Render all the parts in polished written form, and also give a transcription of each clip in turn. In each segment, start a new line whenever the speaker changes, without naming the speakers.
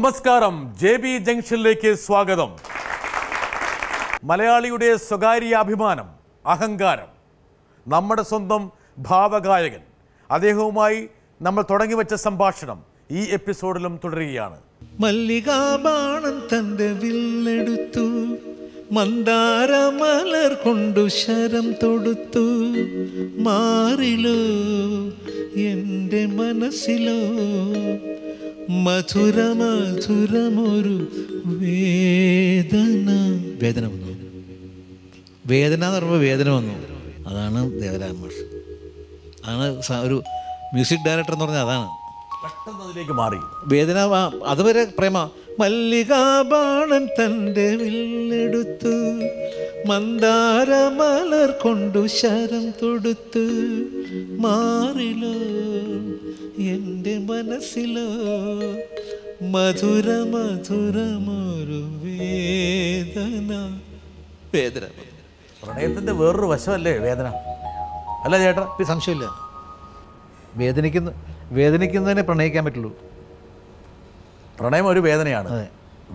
നമസ്കാരം, JB ജംഗ്ഷനിലേക്ക് സ്വാഗതം. മലയാളിയുടെ സ്വകാര്യ അഭിമാനം, അഹങ്കാരം, നമ്മുടെ സ്വന്തം ഭാവഗായകൻ, അദ്ദേഹവുമായി നമ്മൾ തുടങ്ങി വെച്ച സംഭാഷണം ഈ എപ്പിസോഡിലും തുടരുകയാണ്.
മല്ലികാബാണം തന്റെ വില്ലെടുത്തു, മന്ദാരമലർ കൊണ്ടു ശരം തൊടുത്തു, മാറിലോ എൻ്റെ മനസ്സിലോ മധുര മധുരമൊരു വേദന. വേദന വന്നു, വേദന എന്ന് പറയുമ്പോൾ വേദന വന്നു. അതാണ് ദേവരാജൻ മാഷ്, അതാണ് ഒരു മ്യൂസിക് ഡയറക്ടർ എന്ന് പറഞ്ഞാൽ അതാണ്.
പെട്ടെന്ന് അതിലേക്ക് മാറി
വേദന. അതുവരെ പ്രേമ. മല്ലികാബാണൻ തൻ്റെ വില്ലെടുത്തു, മന്ദാരമലർ കൊണ്ടു ശരം തൊടുത്തു, മാറിലോ എൻ്റെ മനസ്സിലോ മധുര മധുരമൊരു വേദന. വേദന
പ്രണയത്തിൻ്റെ വേറൊരു വശമല്ലേ വേദന? അല്ല ചേട്ടാ,
സംശയമില്ല. വേദനിക്കുന്നതിനെ പ്രണയിക്കാൻ പറ്റുള്ളൂ.
പ്രണയം ഒരു വേദനയാണ്,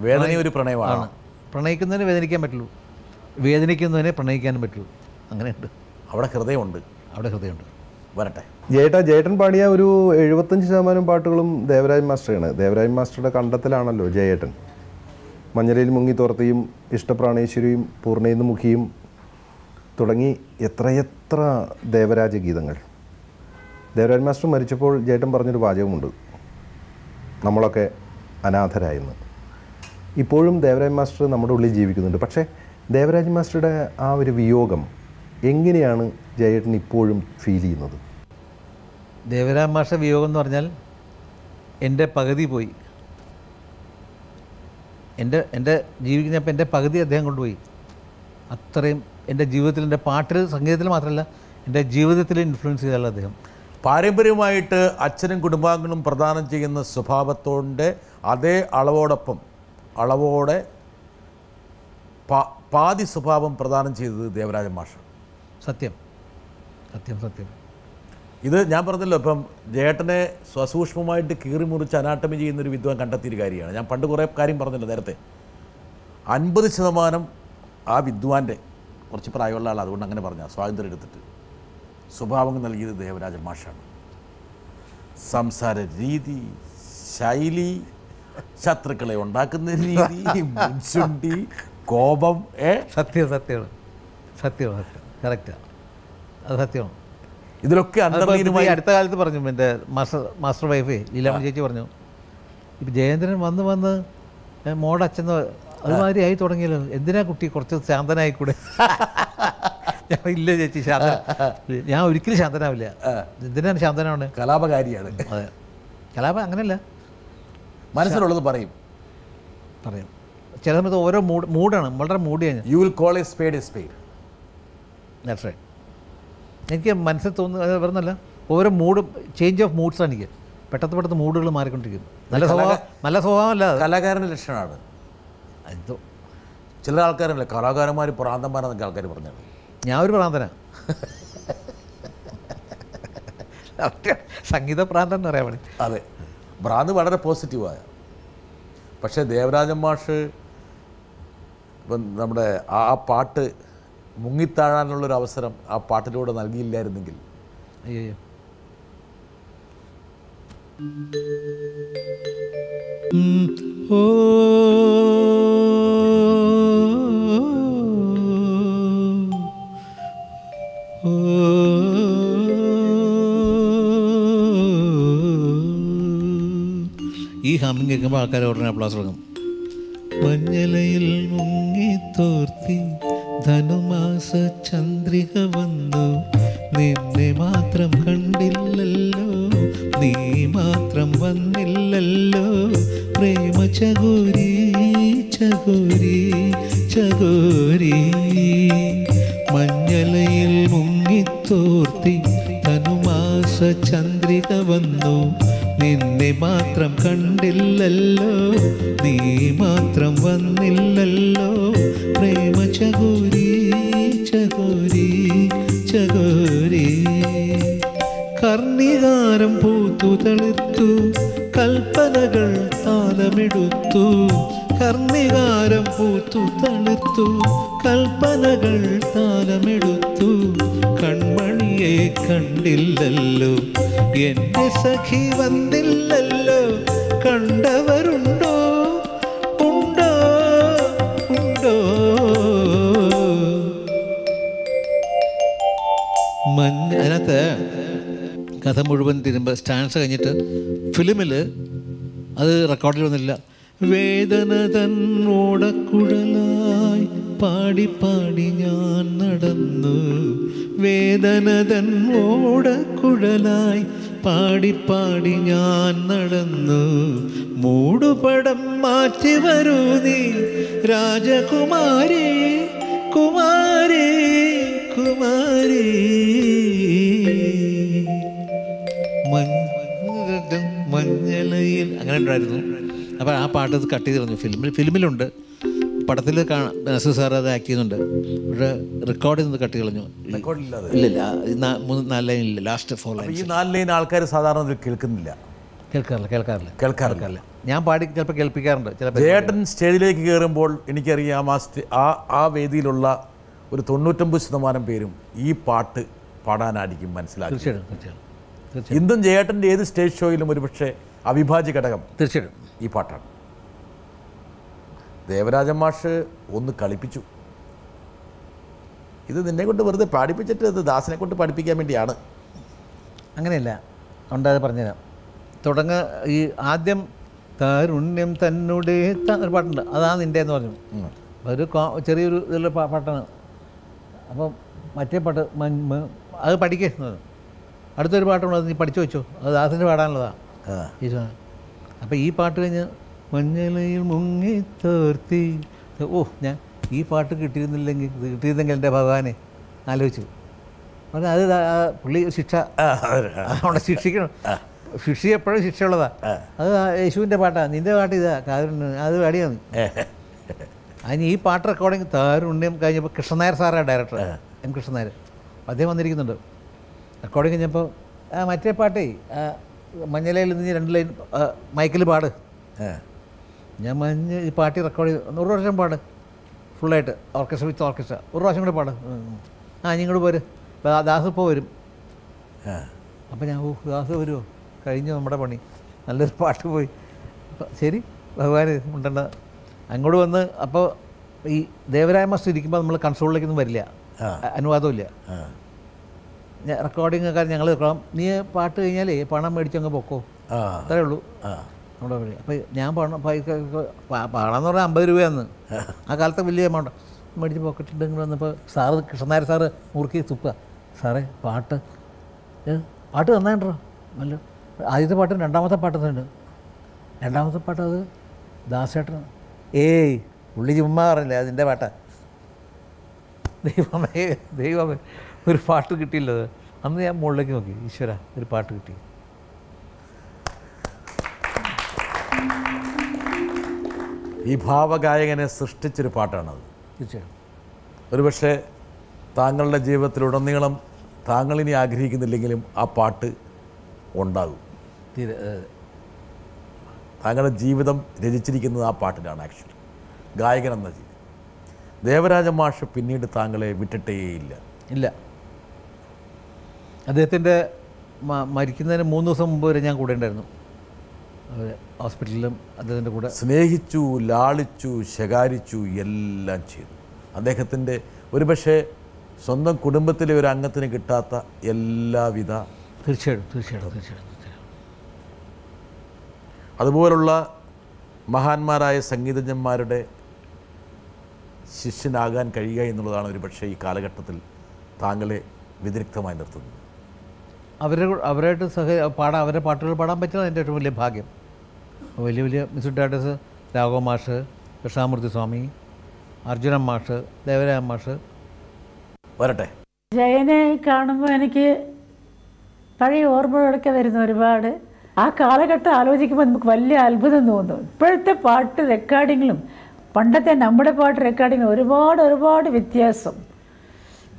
വേദന ഒരു പ്രണയമാണ്.
പ്രണയിക്കുന്നതിനെ വേദനിക്കാൻ പറ്റുള്ളൂ, വേദനിക്കുന്നതിനെ പ്രണയിക്കാനും പറ്റുള്ളൂ. അങ്ങനെയുണ്ട്.
അവിടെ ഹൃദയമുണ്ട്,
അവിടെ ഹൃദയമുണ്ട്.
വരട്ടെ.
ജേട്ടൻ പാടിയ ഒരു 75% പാട്ടുകളും ദേവരാജൻ മാസ്റ്ററാണ്. ദേവരാജൻ മാസ്റ്ററുടെ കണ്ടെത്തലാണല്ലോ ജയേട്ടൻ. മഞ്ഞലയിൽ മുങ്ങിത്തോർത്തിയും ഇഷ്ടപ്രാണേശ്വരിയും പൂർണ്ണയിന്ന് മുഖിയും തുടങ്ങി എത്രയെത്ര ദേവരാജ ഗീതങ്ങൾ. ദേവരാജൻ മാസ്റ്റർ മരിച്ചപ്പോൾ ജേട്ടൻ പറഞ്ഞൊരു വാചകമുണ്ട്, നമ്മളൊക്കെ അനാഥരായെന്ന്. ഇപ്പോഴും ദേവരാജൻ മാസ്റ്റർ നമ്മുടെ ഉള്ളിൽ ജീവിക്കുന്നുണ്ട്. പക്ഷേ ദേവരാജൻ മാസ്റ്ററുടെ ആ ഒരു വിയോഗം എങ്ങനെയാണ് ജയേട്ടൻ ഇപ്പോഴും ഫീൽ ചെയ്യുന്നത്?
ദേവരാജൻ മാസ്റ്റർ വിയോഗം എന്ന് പറഞ്ഞാൽ എൻ്റെ പകുതി പോയി. എൻ്റെ ജീവിക്കുന്നപ്പോൾ എൻ്റെ പകുതി അദ്ദേഹം കൊണ്ടുപോയി. അത്രയും എൻ്റെ ജീവിതത്തിൽ, എൻ്റെ പാട്ടിൽ, സംഗീതത്തിൽ മാത്രമല്ല, എൻ്റെ ജീവിതത്തിൽ ഇൻഫ്ലുവൻസ് ചെയ്തല്ല അദ്ദേഹം.
പാരമ്പര്യമായിട്ട് അച്ഛനും കുടുംബാംഗങ്ങളും പ്രദാനം ചെയ്യുന്ന സ്വഭാവത്തോടെ അതേ അളവോടെ പാതി സ്വഭാവം പ്രദാനം ചെയ്തത് ദേവരാജൻ മാഷ്.
സത്യം സത്യം സത്യം.
ഇത് ഞാൻ പറഞ്ഞല്ലോ, ഇപ്പം ജേട്ടനെ സസൂക്ഷ്മമായിട്ട് കീറി മുറിച്ച് അനാട്ടമി ചെയ്യുന്നൊരു വിദ്വാൻ കണ്ടെത്തിയൊരു കാര്യമാണ്. ഞാൻ പണ്ട് കുറേ കാര്യം പറഞ്ഞല്ലോ നേരത്തെ. 50% ആ വിദ്വാൻ്റെ, കുറച്ച് പ്രായമുള്ള ആൾ, അതുകൊണ്ട് അങ്ങനെ പറഞ്ഞ സ്വാതന്ത്ര്യം എടുത്തിട്ട് സ്വഭാവങ്ങൾ നൽകിയത് ദേവരാജൻ മാഷാണ്. സംസാര രീതി, ശൈലി, ശത്രുക്കളെ ഉണ്ടാക്കുന്ന രീതി, മുൻചുണ്ടി, കോപം.
സത്യമാണ് കറക്റ്റാണ്, അത് സത്യമാണ്.
ഇതിലൊക്കെ അന്തർലീനമായി
അടുത്ത കാലത്ത് പറഞ്ഞു എൻ്റെ മാസ്റ്റർ വൈഫേ ലീലാമ്മ ചേച്ചി പറഞ്ഞു, ഇപ്പം ജയേന്ദ്രൻ വന്ന് മോടച്ഛൻ അതുമാതിരി ആയി തുടങ്ങിയല്ലോ, എന്തിനാ കുട്ടി കുറച്ച് ശാന്തനായിക്കൂടെ? ഞാൻ ഇല്ല ചേച്ചി, ഞാൻ ഒരിക്കലും ശാന്തനാവില്ല. എന്തിനാണ് ശാന്തനാണ്?
കലാപകാരിയാണ്.
അതെ, കലാപം അങ്ങനെയല്ല,
മനസ്സിലുള്ളത് പറയും.
ചില സമയത്ത് ഓരോ മൂഡാണ്, വളരെ മൂഡിയാണ്.
You will call a spade a spade.
That's right. എനിക്ക് മനസ്സിൽ തോന്നുന്നത് വരുന്നല്ല, ഓരോ മൂഡ്, ചേഞ്ച് ഓഫ് മൂഡ്സാണ് എനിക്ക്. പെട്ടെന്ന് മൂഡുകൾ മാറിക്കൊണ്ടിരിക്കും. നല്ല സ്വഭാവമല്ല,
കലാകാരൻ്റെ ലക്ഷണമാണ്.
എന്തോ
ചില ആൾക്കാരല്ലേ കലാകാരന്മാർ പ്രാന്തന്മാരെന്നൊക്കെ ആൾക്കാർ പറഞ്ഞാണ്.
ഞാൻ ഒരു പ്രാന്തനാണ്, സംഗീത പ്രാന്തൻ എന്ന് പറയാൻ വേണ്ടി.
അതെ, ഭ്രാന്ത് വളരെ പോസിറ്റീവായ. പക്ഷേ ദേവരാജൻ മാഷ് ഇപ്പം നമ്മുടെ ആ പാട്ട് മുങ്ങിത്താഴാനുള്ളൊരു അവസരം ആ പാട്ടിലൂടെ നൽകിയില്ലായിരുന്നെങ്കിൽ.
അയ്യോ, ഓ ഈ ഹമ്മിങ് കേൾക്കുമ്പോൾ ആൾക്കാർ ഉടനെ അപ്ലാസ് തുടങ്ങും. മഞ്ഞലയിൽ മുങ്ങിത്തോർത്തി ധനുമാസ ചന്ദ്രിക വന്നു, നിന്നെ മാത്രം കണ്ടില്ലല്ലോ, നീ മാത്രം വന്നില്ലല്ലോ, പ്രേമ ചകോരി ചകോരി ചകോരി. മഞ്ഞലയിൽ മുങ്ങിത്തോർത്തി ധനുമാസ ചന്ദ്രിക വന്നു, നിന്നെ മാത്രം കണ്ടില്ലല്ലോ, നീ മാത്രം വന്നില്ലല്ലോ, പ്രേമ ചകോരി ചകോരി ചകോരി. കർണികാരം പൂത്തു തളിർത്തു, കൽപ്പനകൾ താന കാലമെടുത്തു, കർണികാരം പൂത്തു തണുത്തു, കൽപ്പനകൾ താലമെടുത്തു, കൺമണിയെ കണ്ടില്ലല്ലോ, എൻ്റെ സഖി വന്നില്ലല്ലോ, കണ്ടവരുണ്ടോ ഉണ്ടോ ഉണ്ടോ. അതിനകത്ത് കഥ മുഴുവൻ തിരുമ്പോൾ സ്റ്റാൻസ് കഴിഞ്ഞിട്ട് ഫിലിമിൽ അത് റെക്കോർഡിൽ വന്നില്ല. വേദന തന്നോടക്കുഴലായി പാടി പാടി ഞാൻ നടന്നു, വേദന തന്നോടക്കുഴലായി പാടി പാടി ഞാൻ നടന്നു, മൂടുപടം മാറ്റി വരൂ നീ രാജകുമാരി കുമാരി കുമാരി. മഞ്ഞലയിൽ അങ്ങനെ ഉണ്ടായിരുന്നു. അപ്പോൾ ആ പാട്ട് കട്ട് ചെയ്ത് കളഞ്ഞു. ഫിലിമിലുണ്ട്, പടത്തിൽ കാണാം, നസീർ സാർ അത് ആക്ട് ചെയ്യുന്നുണ്ട്. പക്ഷേ റെക്കോർഡ് ചെയ്യുന്നത് കട്ട് കളഞ്ഞു. ഇല്ലില്ല, 4 ലൈനില്ല, ലാസ്റ്റ് 4 ലൈൻ.
ഈ 4 ലൈൻ ആൾക്കാർ സാധാരണ കേൾക്കുന്നില്ല,
കേൾക്കാറില്ല. ഞാൻ പാടി ചിലപ്പോൾ കേൾപ്പിക്കാറുണ്ട്. ചിലപ്പോൾ
ജയേട്ടൻ സ്റ്റേജിലേക്ക് കയറുമ്പോൾ എനിക്കറിയാം ആ വേദിയിലുള്ള ഒരു 99% പേരും ഈ പാട്ട് പാടാനായിരിക്കും മനസ്സിലാക്കി.
തീർച്ചയായിട്ടും.
ഇന്നും ജയേട്ടൻ്റെ ഏത് സ്റ്റേജ് ഷോയിലും ഒരുപക്ഷെ അവിഭാജ്യ ഘടകം
തീർച്ചയായിട്ടും
ഈ പാട്ടാണ്. ദേവരാജൻ മാഷ് ഒന്ന് കളിപ്പിച്ചു. ഇത് നിന്നെ കൊണ്ട് വെറുതെ പാടിപ്പിച്ചിട്ട് അത് ദാസിനെ കൊണ്ട് പഠിപ്പിക്കാൻ വേണ്ടിയാണ്.
അങ്ങനെയല്ല, ഉണ്ടായത് പറഞ്ഞുതരാം. ഈ ആദ്യം താരുണ്യം തന്നുടെ ഒരു പാട്ടുണ്ട്, അതാണ് നിൻ്റെ എന്ന് പറഞ്ഞു. ഒരു ചെറിയൊരു ഇതിലുള്ള പാട്ടാണ്. അപ്പം മറ്റേ പാട്ട് അത് പഠിക്കുന്നത്. അടുത്തൊരു പാട്ടുള്ളത് നീ പഠിച്ചു വെച്ചോ, അത് ദാസിൻ്റെ പാടാനുള്ളതാണ്. അപ്പം ഈ പാട്ട് കഴിഞ്ഞ് മഞ്ഞളയിൽ മുങ്ങി തോർത്തി, ഞാൻ ഈ പാട്ട് കിട്ടിയിരുന്നെങ്കിൽ എൻ്റെ ഭഗവാനെ ആലോചിച്ചു. പറഞ്ഞാൽ അത് പുള്ളി ശിക്ഷ, അവിടെ ശിക്ഷിക്കണം. ശിക്ഷ എപ്പോഴും ശിക്ഷയുള്ളതാണ്. അത് യേശുവിൻ്റെ പാട്ടാണ്, നിൻ്റെ പാട്ട് ഇതാ കാരുണ്യം, അത് പാടിയാണ്. അതിന് ഈ പാട്ട് റെക്കോർഡിങ് താരുണ്യം കഴിഞ്ഞപ്പോൾ കൃഷ്ണനായർ സാറാണ് ഡയറക്ടർ, എം കൃഷ്ണനായർ. അദ്ദേഹം വന്നിരിക്കുന്നുണ്ട്. റെക്കോർഡിങ് കഴിഞ്ഞപ്പോൾ മറ്റേ പാട്ടേ മഞ്ഞലയിൽ നിന്ന് 2 ലൈൻ മൈക്കിൽ പാട്. ഞാൻ ഈ പാട്ട് റെക്കോർഡ് ചെയ്ത് 100 വർഷം പാട് ഫുള്ളായിട്ട്, ഓർക്കസ്ട്ര വിത്ത് ഓർക്കസ്ട്ര. 1 പ്രാവശ്യം കൂടെ പാട്. ഇങ്ങോട്ട് പോര്, ദാസ് ഇപ്പോൾ വരും. അപ്പോൾ ഞാൻ ദാസ് വരുമോ, കഴിഞ്ഞു നമ്മുടെ പണി, നല്ലൊരു പാട്ട് പോയി. ശരി ഭഗവാൻ ഉണ്ടണ്ട അങ്ങോട്ട് വന്ന്. അപ്പോൾ ഈ ദേവരായ മാസ്റ്റർ ഇരിക്കുമ്പോൾ നമ്മൾ കൺസോളിലേക്കൊന്നും വരില്ല, അനുവാദമില്ല. റെക്കോർഡിങ് ഒക്കെ ഞങ്ങൾ വെക്കണം. നീ പാട്ട് കഴിഞ്ഞാലേ പണം മേടിച്ചങ്ങ് പൊക്കോ, അത്രേ ഉള്ളൂ നമ്മുടെ വഴി. അപ്പോൾ ഞാൻ പാടാന്ന് പറഞ്ഞാൽ 50 രൂപയാന്ന്. ആ കാലത്തെ വലിയ എമൗണ്ട് മേടിച്ച് പോക്കറ്റിട്ട് ഇങ്ങനെ വന്നപ്പോൾ കൃഷ്ണനായർ സാറ് മുറുക്കി തുപ്പുക. സാറേ പാട്ട് നന്നായിട്ടോ, നല്ല ആദ്യത്തെ പാട്ടും 2ാമത്തെ പാട്ടുണ്ട്. 2ാമത്തെ പാട്ട് അത് ദാസേട്ടനാണ്. പുള്ളി ചുമ്മാ പറഞ്ഞില്ലേ അതിൻ്റെ പാട്ടാ. ദൈവമേ ഒരു പാട്ട് കിട്ടിയില്ലത്. അന്ന് ഞാൻ മുകളിലേക്ക് നോക്കി, ഈശ്വര ഒരു പാട്ട് കിട്ടി.
ഈ ഭാവഗായകനെ സൃഷ്ടിച്ചൊരു പാട്ടാണത്.
തീർച്ചയായും
ഒരുപക്ഷെ താങ്കളുടെ ജീവിതത്തിലുടനീളം താങ്കളിനി ആഗ്രഹിക്കുന്നില്ലെങ്കിലും ആ പാട്ട് ഉണ്ടാകും. താങ്കളുടെ ജീവിതം രചിച്ചിരിക്കുന്നത് ആ പാട്ടിലാണ്. ആക്ച്വലി ഗായകൻ എന്ന ജീവിതം. ദേവരാജ മാഷ് പിന്നീട് താങ്കളെ വിട്ടിട്ടേയില്ല.
ഇല്ല, അദ്ദേഹത്തിൻ്റെ മരിക്കുന്നതിന് 3 ദിവസം മുമ്പ് വരെ ഞാൻ കൂടെ ഉണ്ടായിരുന്നു. ഹോസ്പിറ്റലിലും അദ്ദേഹത്തിൻ്റെ കൂടെ
സ്നേഹിച്ചു, ലാളിച്ചു, ശകാരിച്ചു, എല്ലാം ചെയ്തു. അദ്ദേഹത്തിൻ്റെ ഒരുപക്ഷെ സ്വന്തം കുടുംബത്തിലെ ഒരു അംഗത്തിന് കിട്ടാത്ത എല്ലാവിധ
തീർച്ചയായിട്ടും
അതുപോലുള്ള മഹാന്മാരായ സംഗീതജ്ഞന്മാരുടെ ശിഷ്യനാകാൻ കഴിയുക എന്നുള്ളതാണ് ഒരുപക്ഷെ ഈ കാലഘട്ടത്തിൽ താങ്കളെ വ്യതിരിക്തമായി നിർത്തുന്നത്.
അവരായിട്ട് അവരുടെ പാട്ടുകൾ പാടാൻ പറ്റുന്നത് എൻ്റെ ഏറ്റവും വലിയ ഭാഗ്യം. വലിയ മ്യൂസിക് ഡയറക്ടേഴ്സ് രാഘവ മാഷ്, കൃഷ്ണമൂർത്തി സ്വാമി, അർജുനൻ മാഷ്, ദേവരാജൻ മാഷ്.
വരട്ടെ.
ജയനെ കാണുമ്പോൾ എനിക്ക് പഴയ ഓർമ്മകളൊക്കെ വരുന്നു ഒരുപാട്. ആ കാലഘട്ടം ആലോചിക്കുമ്പോൾ നമുക്ക് വലിയ അത്ഭുതം തോന്നും. ഇപ്പോഴത്തെ പാട്ട് റെക്കോർഡിങ്ങിലും പണ്ടത്തെ നമ്മുടെ പാട്ട് റെക്കോർഡിങ്ങിലും ഒരുപാട് വ്യത്യാസം.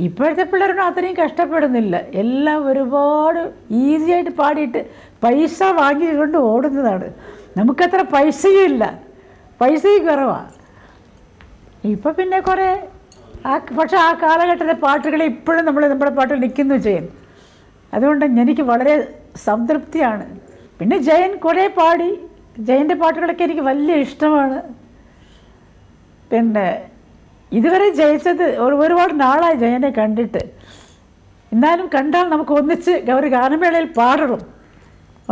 ഇപ്പോഴത്തെ പിള്ളേരൊന്നും അത്രയും കഷ്ടപ്പെടുന്നില്ല. എല്ലാം ഒരുപാട് ഈസിയായിട്ട് പാടിയിട്ട് പൈസ വാങ്ങിക്കൊണ്ട് ഓടുന്നതാണ്. നമുക്കത്ര പൈസയും ഇല്ല, പൈസയും കുറവാണ്. ഇപ്പം പിന്നെ കുറേ പക്ഷേ ആ കാലഘട്ടത്തിലെ പാട്ടുകൾ ഇപ്പോഴും നമ്മുടെ പാട്ടിൽ നിൽക്കുന്നു ജയൻ. അതുകൊണ്ട് എനിക്ക് വളരെ സംതൃപ്തിയാണ്. പിന്നെ ജയൻ കുറേ പാടി, ജയൻ്റെ പാട്ടുകളൊക്കെ എനിക്ക് വലിയ ഇഷ്ടമാണ്. പിന്നെ ഇതുവരെ ജയിച്ചത് ഒരുപാട് നാളായി ജയനെ കണ്ടിട്ട്. എന്നാലും കണ്ടാൽ നമുക്ക് ഒന്നിച്ച് ഒരു ഗാനമേളയിൽ പാടണം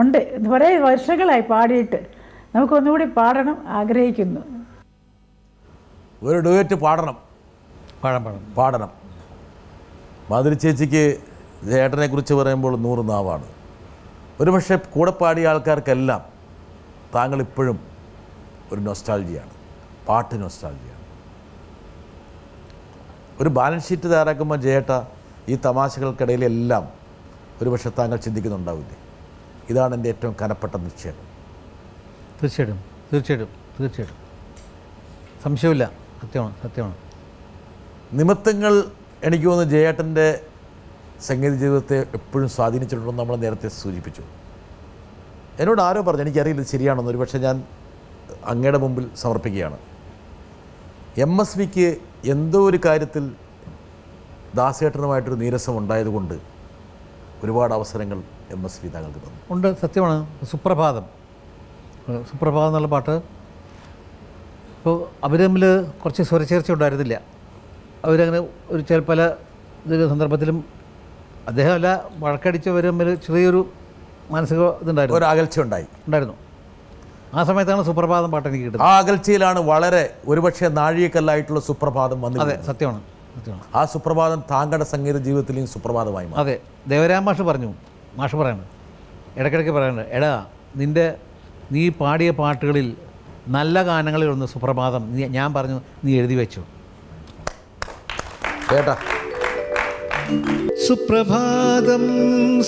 ഉണ്ട്. കുറേ വർഷങ്ങളായി പാടിയിട്ട്, നമുക്കൊന്നുകൂടി പാടണം ആഗ്രഹിക്കുന്നു.
ഒരു ഡുവറ്റ് പാടണം. മാധുരി ചേച്ചിക്ക് ജയേട്ടനെ കുറിച്ച് പറയുമ്പോൾ 100 നാവാണ്. ഒരുപക്ഷെ കൂടെ പാടിയ ആൾക്കാർക്കെല്ലാം താങ്കൾ ഇപ്പോഴും ഒരു നൊസ്റ്റാൾജിയാണ്, പാട്ട് നൊസ്റ്റാൾജിയാണ്. ഒരു ബാലൻസ് ഷീറ്റ് തയ്യാറാക്കുമ്പോൾ ജയേട്ട ഈ തമാശകൾക്കിടയിലെല്ലാം ഒരുപക്ഷെ താങ്കൾ ചിന്തിക്കുന്നുണ്ടാവില്ലേ, ഇതാണ് എൻ്റെ ഏറ്റവും കനപ്പെട്ട നിശ്ചയം?
തീർച്ചയായിട്ടും സംശയമില്ല. സത്യമാണ്.
നിമിത്തങ്ങൾ എനിക്ക് തോന്നുന്നു ജയേട്ടൻ്റെ സംഗീത ജീവിതത്തെ എപ്പോഴും സ്വാധീനിച്ചിട്ടുണ്ടെന്ന് നമ്മൾ നേരത്തെ സൂചിപ്പിച്ചു. എന്നോട് ആരോ പറഞ്ഞു, എനിക്കറിയില്ല ശരിയാണെന്ന്, ഒരുപക്ഷെ ഞാൻ അങ്ങയുടെ മുമ്പിൽ സമർപ്പിക്കുകയാണ്. MSVക്ക് എന്തോ ഒരു കാര്യത്തിൽ ദാസേട്ടനുമായിട്ടൊരു നീരസം ഉണ്ടായതുകൊണ്ട് ഒരുപാട് അവസരങ്ങൾ MSV താങ്കൾക്ക് തന്നു.
ഉണ്ട്, സത്യമാണ്. സുപ്രഭാതം എന്നുള്ള പാട്ട് ഇപ്പോൾ അവർ തമ്മിൽ കുറച്ച് സ്വരച്ചേർച്ച ഉണ്ടായിരുന്നില്ല. അവരങ്ങനെ ഒരു പല സന്ദർഭത്തിലും അദ്ദേഹമല്ല വഴക്കടിച്ചവർ തമ്മിൽ ചെറിയൊരു മാനസിക ഇതുണ്ടായിരുന്നു,
ഒരു അകൽച്ച ഉണ്ടായിരുന്നു.
ആ സമയത്താണ് സുപ്രഭാതം പാട്ട് എനിക്ക് കിട്ടുന്നത്.
ആ അകൽച്ചയിലാണ് വളരെ ഒരുപക്ഷെ നാഴികക്കല്ലായിട്ടുള്ള സുപ്രഭാതം വന്നത്.
അതെ, സത്യമാണ്.
ആ സുപ്രഭാതം താങ്കളുടെ സംഗീത ജീവിതത്തിലെയും സുപ്രഭാതമായി.
അതെ, ദേവരാം മാഷ് പറയാണ്, ഇടയ്ക്കിടയ്ക്ക് പറയുന്നുണ്ട്, എടാ നീ പാടിയ പാട്ടുകളിൽ നല്ല ഗാനങ്ങളിൽ ഒന്ന് സുപ്രഭാതം ഞാൻ പറഞ്ഞു നീ എഴുതി വെച്ചു
കേട്ടാ.
സുപ്രഭാതം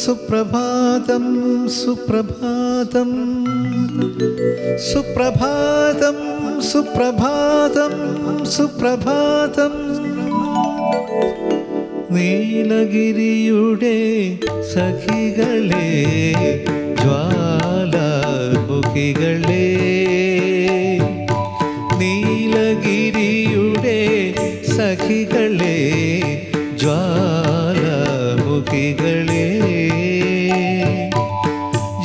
സുപ്രഭാതം സുപ്രഭാതം സുപ്രഭാതം സുപ്രഭാതം സുപ്രഭാതം നീലഗിരിയുടെ സഖികളെ ജ്വാലാമുഖികളെ നീലഗിരിയുടെ സഖികളെ ജ്വാലാമുഖികളെ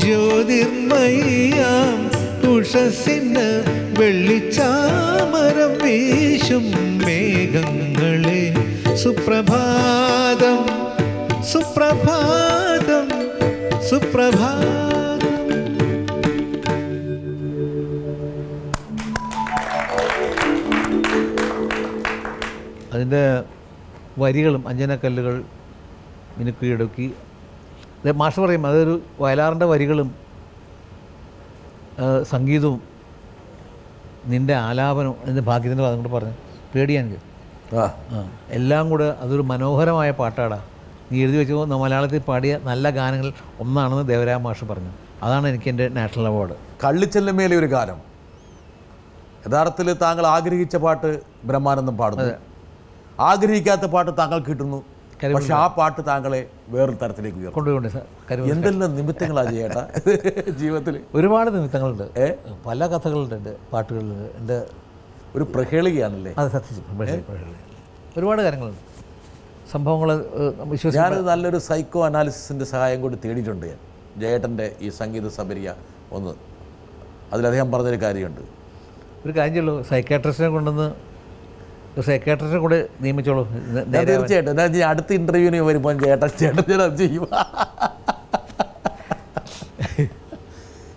ജ്യോതിർമയാം ഉഷസ്സിന് വെള്ളിച്ചാമരം വീശും മേഘങ്ങളെ സുപ്രഭാതം സുപ്രഭാതം സുപ്രഭാതം. അതിൻ്റെ വരികളും അഞ്ജനക്കല്ലുകൾ മിനുക്കിയിടുക്കി മാഷ് പറയും, അതൊരു വയലാറിൻ്റെ വരികളും സംഗീതവും നിൻ്റെ ആലാപനവും അതിൻ്റെ ഭാഗ്യത്തിൻ്റെ ഭാഗം കൂടെ പറഞ്ഞു പേടിയാണെങ്കിൽ എല്ലാം കൂടെ അതൊരു മനോഹരമായ പാട്ടാടാ നീ എഴുതി വെച്ചു മലയാളത്തിൽ പാടിയ നല്ല ഗാനങ്ങൾ ഒന്നാണെന്ന് ദേവരാം മാഷ് പറഞ്ഞു. അതാണ് എനിക്ക് എൻ്റെ നാഷണൽ അവാർഡ്.
കള്ളിച്ചെല്ലമേലെ ഒരു ഗാനം, യഥാർത്ഥത്തിൽ താങ്കൾ ആഗ്രഹിച്ച പാട്ട് ബ്രഹ്മാനന്ദം പാടുന്നു, ആഗ്രഹിക്കാത്ത പാട്ട് താങ്കൾ കിട്ടുന്നു. പക്ഷെ ആ പാട്ട് താങ്കളെ വേറൊരു തരത്തിലേക്ക്
കൊണ്ടുപോയി.
എന്തെല്ലാം നിമിത്തങ്ങളാണ് ചേട്ടാ ജീവിതത്തിൽ?
ഒരുപാട് നിമിത്തങ്ങളുണ്ട്, പല കഥകളുണ്ട് എൻ്റെ പാട്ടുകളിൽ. എൻ്റെ
ഒരു പ്രഹേളികയാണല്ലേ
അത്? സത്യം, ഒരുപാട് കാര്യങ്ങളുണ്ട്, സംഭവങ്ങൾ വിശ്വസിച്ച്.
ഞാനത് നല്ലൊരു സൈക്കോ അനാലിസിസിൻ്റെ സഹായം കൂടി തേടിയിട്ടുണ്ട് ഞാൻ ജയേട്ടൻ്റെ ഈ സംഗീത സബരിയ ഒന്ന്. അതിലദ്ദേഹം പറഞ്ഞൊരു കാര്യമുണ്ട്,
ഒരു കാര്യം ചെയ്യുള്ളൂ, സൈക്കാട്രിസ്റ്റിനെ കൊണ്ടുവന്ന് സൈക്കാട്രിസ്റ്റിനെ കൂടെ നിയമിച്ചോളൂ.
തീർച്ചയായിട്ടും ഞാൻ അടുത്ത ഇൻ്റർവ്യൂവിന് വരുമ്പോൾ ചേട്ടൻ ഞാൻ ചെയ്യും.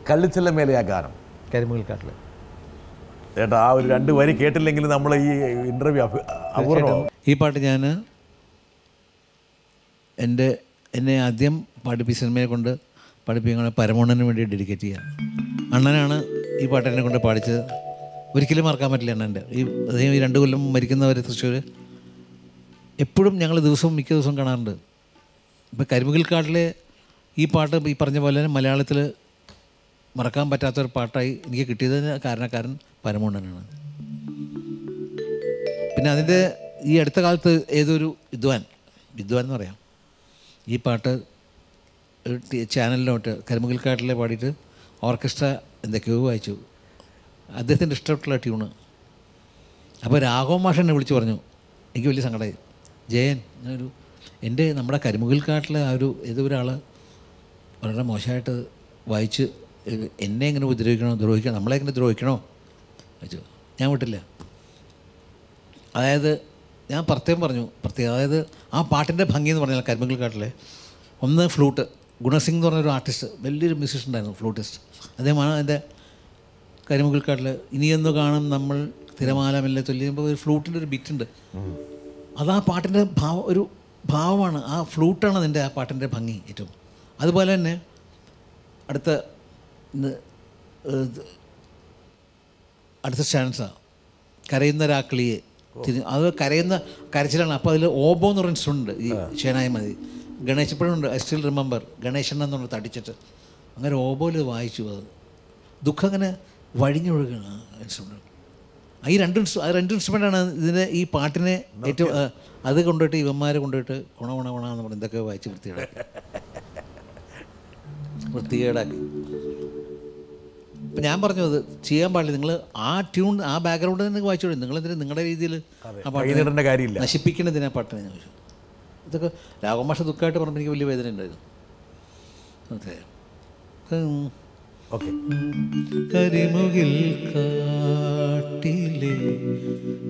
കള്ളിച്ചെല്ലമേലെ ആ ഗാനം
കരിമുകിൽക്കാട്ടിൽ
ചേട്ടാ ആ ഒരു 2 വരി കേട്ടില്ലെങ്കിൽ നമ്മൾ ഈ ഇൻ്റർവ്യൂ അപൂർവം.
ഈ പാട്ട് ഞാൻ എന്നെ ആദ്യം സിനിമയെ കൊണ്ട് പഠിപ്പിക്കുന്ന പരമോണ്ണന് വേണ്ടി ഡെഡിക്കേറ്റ് ചെയ്യാം. അണ്ണനാണ് ഈ പാട്ട് എന്നെ കൊണ്ട് പാടിച്ചത്. ഒരിക്കലും മറക്കാൻ പറ്റില്ല അണ്ണൻ്റെ. അദ്ദേഹം ഈ 2 കൊല്ലം മരിക്കുന്നവർ തൃശ്ശൂർ എപ്പോഴും ഞങ്ങൾ മിക്ക ദിവസവും കാണാറുണ്ട്. ഇപ്പോൾ കരിമുകിൽക്കാട്ടിലെ ഈ പാട്ട് ഈ പറഞ്ഞ പോലെ തന്നെ മലയാളത്തിൽ മറക്കാൻ പറ്റാത്തൊരു പാട്ടായി എനിക്ക് കിട്ടിയതിന് കാരണക്കാരൻ പരമോണ്ണനാണ്. പിന്നെ അതിൻ്റെ ഈ അടുത്ത കാലത്ത് ഏതൊരു വിദ്വാൻ എന്ന് പറയാം ഈ പാട്ട് ചാനലിലോട്ട് കരിമുകിൽക്കാട്ടിലെ പാടിയിട്ട് ഓർക്കസ്ട്ര എന്തൊക്കെയോ വായിച്ചു. അദ്ദേഹത്തിൻ്റെ ഇഷ്ടപ്പെട്ടുള്ള ട്യൂണ്. അപ്പോൾ രാഘവൻ മാഷ് എന്നെ വിളിച്ച് പറഞ്ഞു, എനിക്ക് വലിയ സങ്കടമായി, ജയൻ നമ്മുടെ കരിമുകിൽക്കാട്ടിലെ ആ ഒരു ഏതോ ഒരാൾ വളരെ മോശമായിട്ട് വായിച്ച് എന്നെ എങ്ങനെ ദ്രോഹിക്കണോ, നമ്മളെ എങ്ങനെ ദ്രോഹിക്കണോ വെച്ചു. ഞാൻ വിട്ടില്ല. അതായത് ഞാൻ പ്രത്യേകം പറഞ്ഞു, അതായത് ആ പാട്ടിൻ്റെ ഭംഗി എന്ന് പറഞ്ഞാൽ കരിമുകിൽക്കാട്ടിലെ ഒന്ന് ഫ്ലൂട്ട്, ഗുണസിംഗ് എന്ന് പറഞ്ഞൊരു ആർട്ടിസ്റ്റ്, വലിയൊരു മ്യൂസിഷ്യൻ ഉണ്ടായിരുന്നു, ഫ്ലൂട്ടിസ്റ്റ്. അദ്ദേഹമാണ് അതിൻ്റെ കരിമുകിൽക്കാട്ടിൽ ഇനിയെന്നു കാണും നമ്മൾ തിരമാലമല്ലേ ചൊല്ലിയുമ്പോൾ ഒരു ഫ്ലൂട്ടിൻ്റെ ഒരു ബിറ്റുണ്ട്. അത് ആ പാട്ടിൻ്റെ ഒരു ഭാവമാണ്, ആ ഫ്ലൂട്ടാണ് അതിൻ്റെ ആ പാട്ടിൻ്റെ ഭംഗി ഏറ്റവും. അതുപോലെ തന്നെ അടുത്ത സ്റ്റാൻസാണ് കരയുന്ന രാക്കിളിയെ അത് കരച്ചിലാണ്. അപ്പോൾ അതിൽ ഓബോ എന്ന് പറഞ്ഞ ഇൻസ്ട്രുമെൻ്റ് ഈ ഷേനായി മതി ഗണേശ് ഇപ്പോഴും ഉണ്ട്. ഐ സ്റ്റിൽ റിമെമ്പർ ഗണേശൻ എന്ന് പറഞ്ഞ് തടിച്ചിട്ട് അങ്ങനെ ഓബോയിൽ വായിച്ചു. അത് ദുഃഖം അങ്ങനെ വഴിഞ്ഞൊഴുകണം ആ ഇൻസ്ട്രുമെൻ്റ്. ഈ രണ്ട് ഇൻസ്ട്രുമെൻ്റാണ് ഇതിൻ്റെ ഈ പാട്ടിനെ ഏറ്റവും അത് കൊണ്ടുപോയിട്ട് ഇവന്മാരെ കൊണ്ടുപോയിട്ട് കൊണ എന്ന് പറഞ്ഞ് എന്തൊക്കെ വായിച്ച് വൃത്തികേടാക്കി. ഇപ്പം ഞാൻ പറഞ്ഞു അത് ചെയ്യാൻ പാടില്ല. നിങ്ങൾ ആ ട്യൂൺ ആ ബാക്ക്ഗ്രൗണ്ട് തന്നെ വായിച്ചോളൂ. നിങ്ങളെന്തിനാ നിങ്ങളുടെ രീതിയിൽ ആ പാട്ട്
കാര്യമില്ല,
നശിപ്പിക്കണതിനാ പാട്ടിനെ ഞാൻ ചോദിച്ചു. ഇതൊക്കെ രാഘവമാഷ ദുഃഖമായിട്ട് പറഞ്ഞപ്പോൾ എനിക്ക് വലിയ വേദന ഉണ്ടായിരുന്നു. അതെ. കരിമുകിൽ കാട്ടിലെ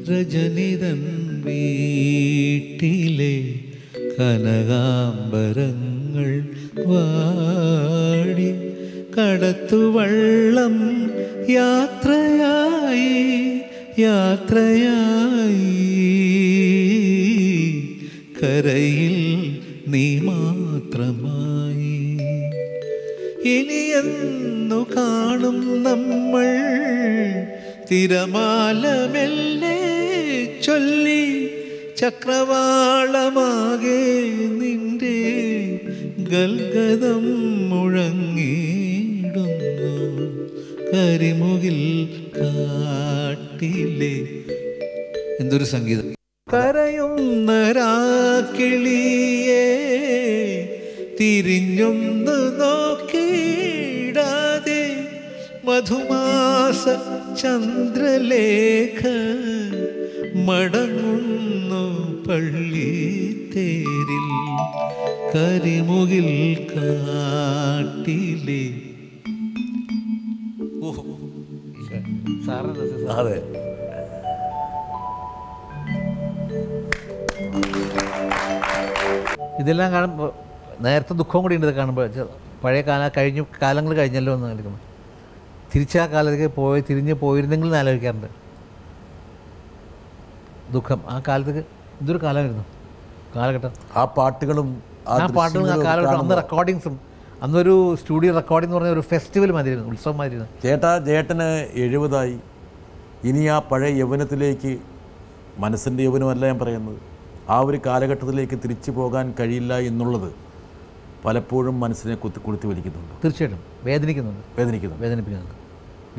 രജനിതൻ വീട്ടിലെ കനകാംബരങ്ങൾ വാടി കടത്തുവള്ളം യാത്രയായി കരയിൽ നീ മാത്രമായി. ഇനിയെന്നു കാണും നമ്മൾ തിരമാലമെല്ലെ ചൊല്ലി ചക്രവാളമാകെ നിന്റെ ഗൽഗതം മുഴങ്ങിടുന്നു കരിമുകിൽ കാട്ടിലെ. എന്തൊരു സംഗീതം! കരയുന്ന രാക്കിളിയെ തിരിഞ്ഞൊന്ന് നോക്കിയിടാതെ മധുമാസ ചന്ദ്രലേഖ മടങ്ങുന്നു പള്ളിത്തേരിൽ കരിമുകിൽ കാട്ടിലെ.
അതെ,
ഇതെല്ലാം കാണുമ്പോൾ നേരത്തെ ദുഃഖവും കൂടി ഉണ്ട് കാണുമ്പോൾ. പഴയ കാലങ്ങൾ കഴിഞ്ഞല്ലോ എന്ന് ആലോചിക്കുമ്പോൾ തിരിച്ചാ കാലത്തേക്ക് തിരിഞ്ഞ് പോയിരുന്നെങ്കിൽ എന്ന് ആലോചിക്കാറുണ്ട്. ദുഃഖം ആ കാലത്തേക്ക് ഇതൊരു കാലമായിരുന്നു, കാലഘട്ടം.
ആ പാട്ടുകളും
ആ കാലഘട്ടം. അന്ന് റെക്കോർഡിങ്സും അന്നൊരു സ്റ്റുഡിയോ റെക്കോർഡിംഗ് എന്ന് പറഞ്ഞ ഒരു ഫെസ്റ്റിവൽ മാതിരിയായിരുന്നു, ഉത്സവം മാതിരിയായിരുന്നു.
ജേട്ടന് 70 ഇനി ആ പഴയ യൗവനത്തിലേക്ക്, മനസ്സിൻ്റെ യൗവനമല്ല ഞാൻ പറയുന്നത്, ആ ഒരു കാലഘട്ടത്തിലേക്ക് തിരിച്ചു പോകാൻ കഴിയില്ല എന്നുള്ളത് പലപ്പോഴും മനസ്സിനെ കുത്തി വലിക്കുന്നുണ്ട്.
തീർച്ചയായിട്ടും വേദനിപ്പിക്കുന്നുണ്ട്,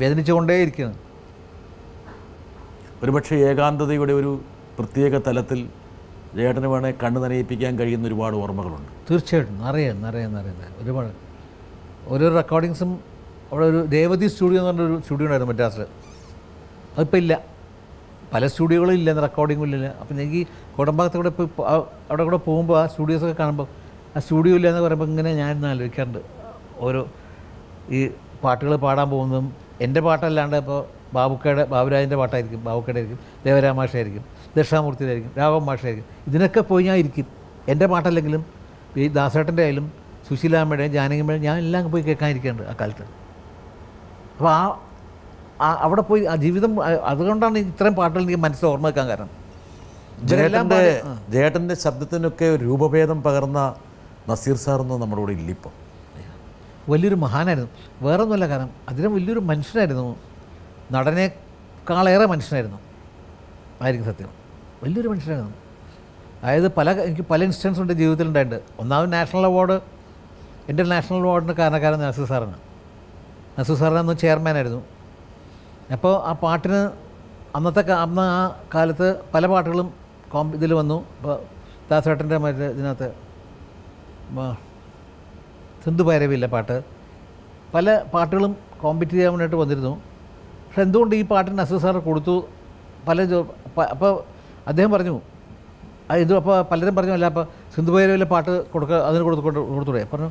വേദനിച്ചുകൊണ്ടേയിരിക്കുന്നു.
ഒരുപക്ഷെ ഏകാന്തതയുടെ ഒരു പ്രത്യേക തലത്തിൽ ജേട്ടന് വേണേൽ കണ്ണ് നനയിപ്പിക്കാൻ കഴിയുന്ന ഒരുപാട് ഓർമ്മകളുണ്ട്.
തീർച്ചയായിട്ടും നിറയെ ഒരുപാട്. ഓരോ റെക്കോർഡിങ്സും അവിടെ ഒരു രേവതി സ്റ്റുഡിയോ എന്ന് പറഞ്ഞൊരു സ്റ്റുഡിയോ ഉണ്ടായിരുന്നു മദ്രാസിൽ. അതിപ്പോൾ ഇല്ല, പല സ്റ്റുഡിയോകളും ഇല്ല, റെക്കോർഡിങ്ങും ഇല്ല. അപ്പം എനിക്ക് കോടമ്പാകത്ത് കൂടെ ഇപ്പോൾ അവിടെ കൂടെ പോകുമ്പോൾ ആ സ്റ്റുഡിയോസൊക്കെ കാണുമ്പോൾ ആ സ്റ്റുഡിയോ ഇല്ല എന്ന് പറയുമ്പോൾ ഇങ്ങനെ ഞാനിന്ന് ആലോചിക്കാറുണ്ട്. ഓരോ ഈ പാട്ടുകൾ പാടാൻ പോകുന്നതും എൻ്റെ പാട്ടല്ലാണ്ട് ഇപ്പോൾ ബാബുരാജിൻ്റെ പാട്ടായിരിക്കും, ബാബുക്കയുടെ ആയിരിക്കും, ദേവരാമാഷായിരിക്കും, ദക്ഷിണാമൂർത്തിയുടെ രാഘവൻ മാഷായിരിക്കും. ഇതിനൊക്കെ പോയി ഞാൻ ഇരിക്കും. എൻ്റെ പാട്ടല്ലെങ്കിലും ഈ ദാസേട്ടൻ്റെ ആയാലും സുശീലാമ്മയുടെയും ജാനകിയമ്മയുടെയും ഞാൻ എല്ലാം പോയി കേൾക്കാനിരിക്കുന്നുണ്ട് ആ കാലത്ത്. അപ്പോൾ അവിടെ പോയി ആ ജീവിതം, അതുകൊണ്ടാണ് ഇത്രയും പാട്ടുകൾ എനിക്ക് മനസ്സിൽ ഓർമ്മ വെക്കാൻ കാരണം.
ജേട്ടൻ്റെ ശബ്ദത്തിനൊക്കെ രൂപഭേദം പകർന്ന നസീർ സാറൊന്നും നമ്മുടെ കൂടെ ഇല്ലിപ്പോൾ.
വലിയൊരു മഹാനായിരുന്നു, വേറെ ഒന്നുമല്ല, കാരണം അതിനും വലിയൊരു മനുഷ്യനായിരുന്നു, നടനേക്കാളേറെ മനുഷ്യനായിരുന്നു ആയിരിക്കും സത്യം. വലിയൊരു മനുഷ്യനായിരുന്നു. അതായത് എനിക്ക് പല ഇൻസ്റ്റൻസ് ഉണ്ട് ജീവിതത്തിൽ ഉണ്ടായിട്ടുണ്ട്. ഒന്നാമത് നാഷണൽ അവാർഡ്, ഇൻ്റർനാഷണൽ അവാർഡിന് കാരണക്കാരൻ നസീർ സാറാണ്. നസീർ സാറിന് അന്ന് ചെയർമാനായിരുന്നു. അപ്പോൾ ആ പാട്ടിന് അന്ന് ആ കാലത്ത് പല പാട്ടുകളും ഇതിൽ വന്നു. ഇപ്പോൾ ദാസേട്ടൻ്റെ മറ്റേ ഇതിനകത്ത് സിന്ധു ഭൈരവിയില്ല പാട്ട്, പല പാട്ടുകളും കോമ്പറ്റ് ചെയ്യാൻ വേണ്ടിയിട്ട് വന്നിരുന്നു. പക്ഷെ എന്തുകൊണ്ട് ഈ പാട്ടിന് നസീർ സാർ കൊടുത്തു അപ്പോൾ അദ്ദേഹം പറഞ്ഞു ഇത് അപ്പോൾ പലരും പറഞ്ഞു അല്ല അപ്പോൾ സിന്ധുഭൈരവിലെ പാട്ട് അതിന് കൊടുത്തൂടെ പറഞ്ഞു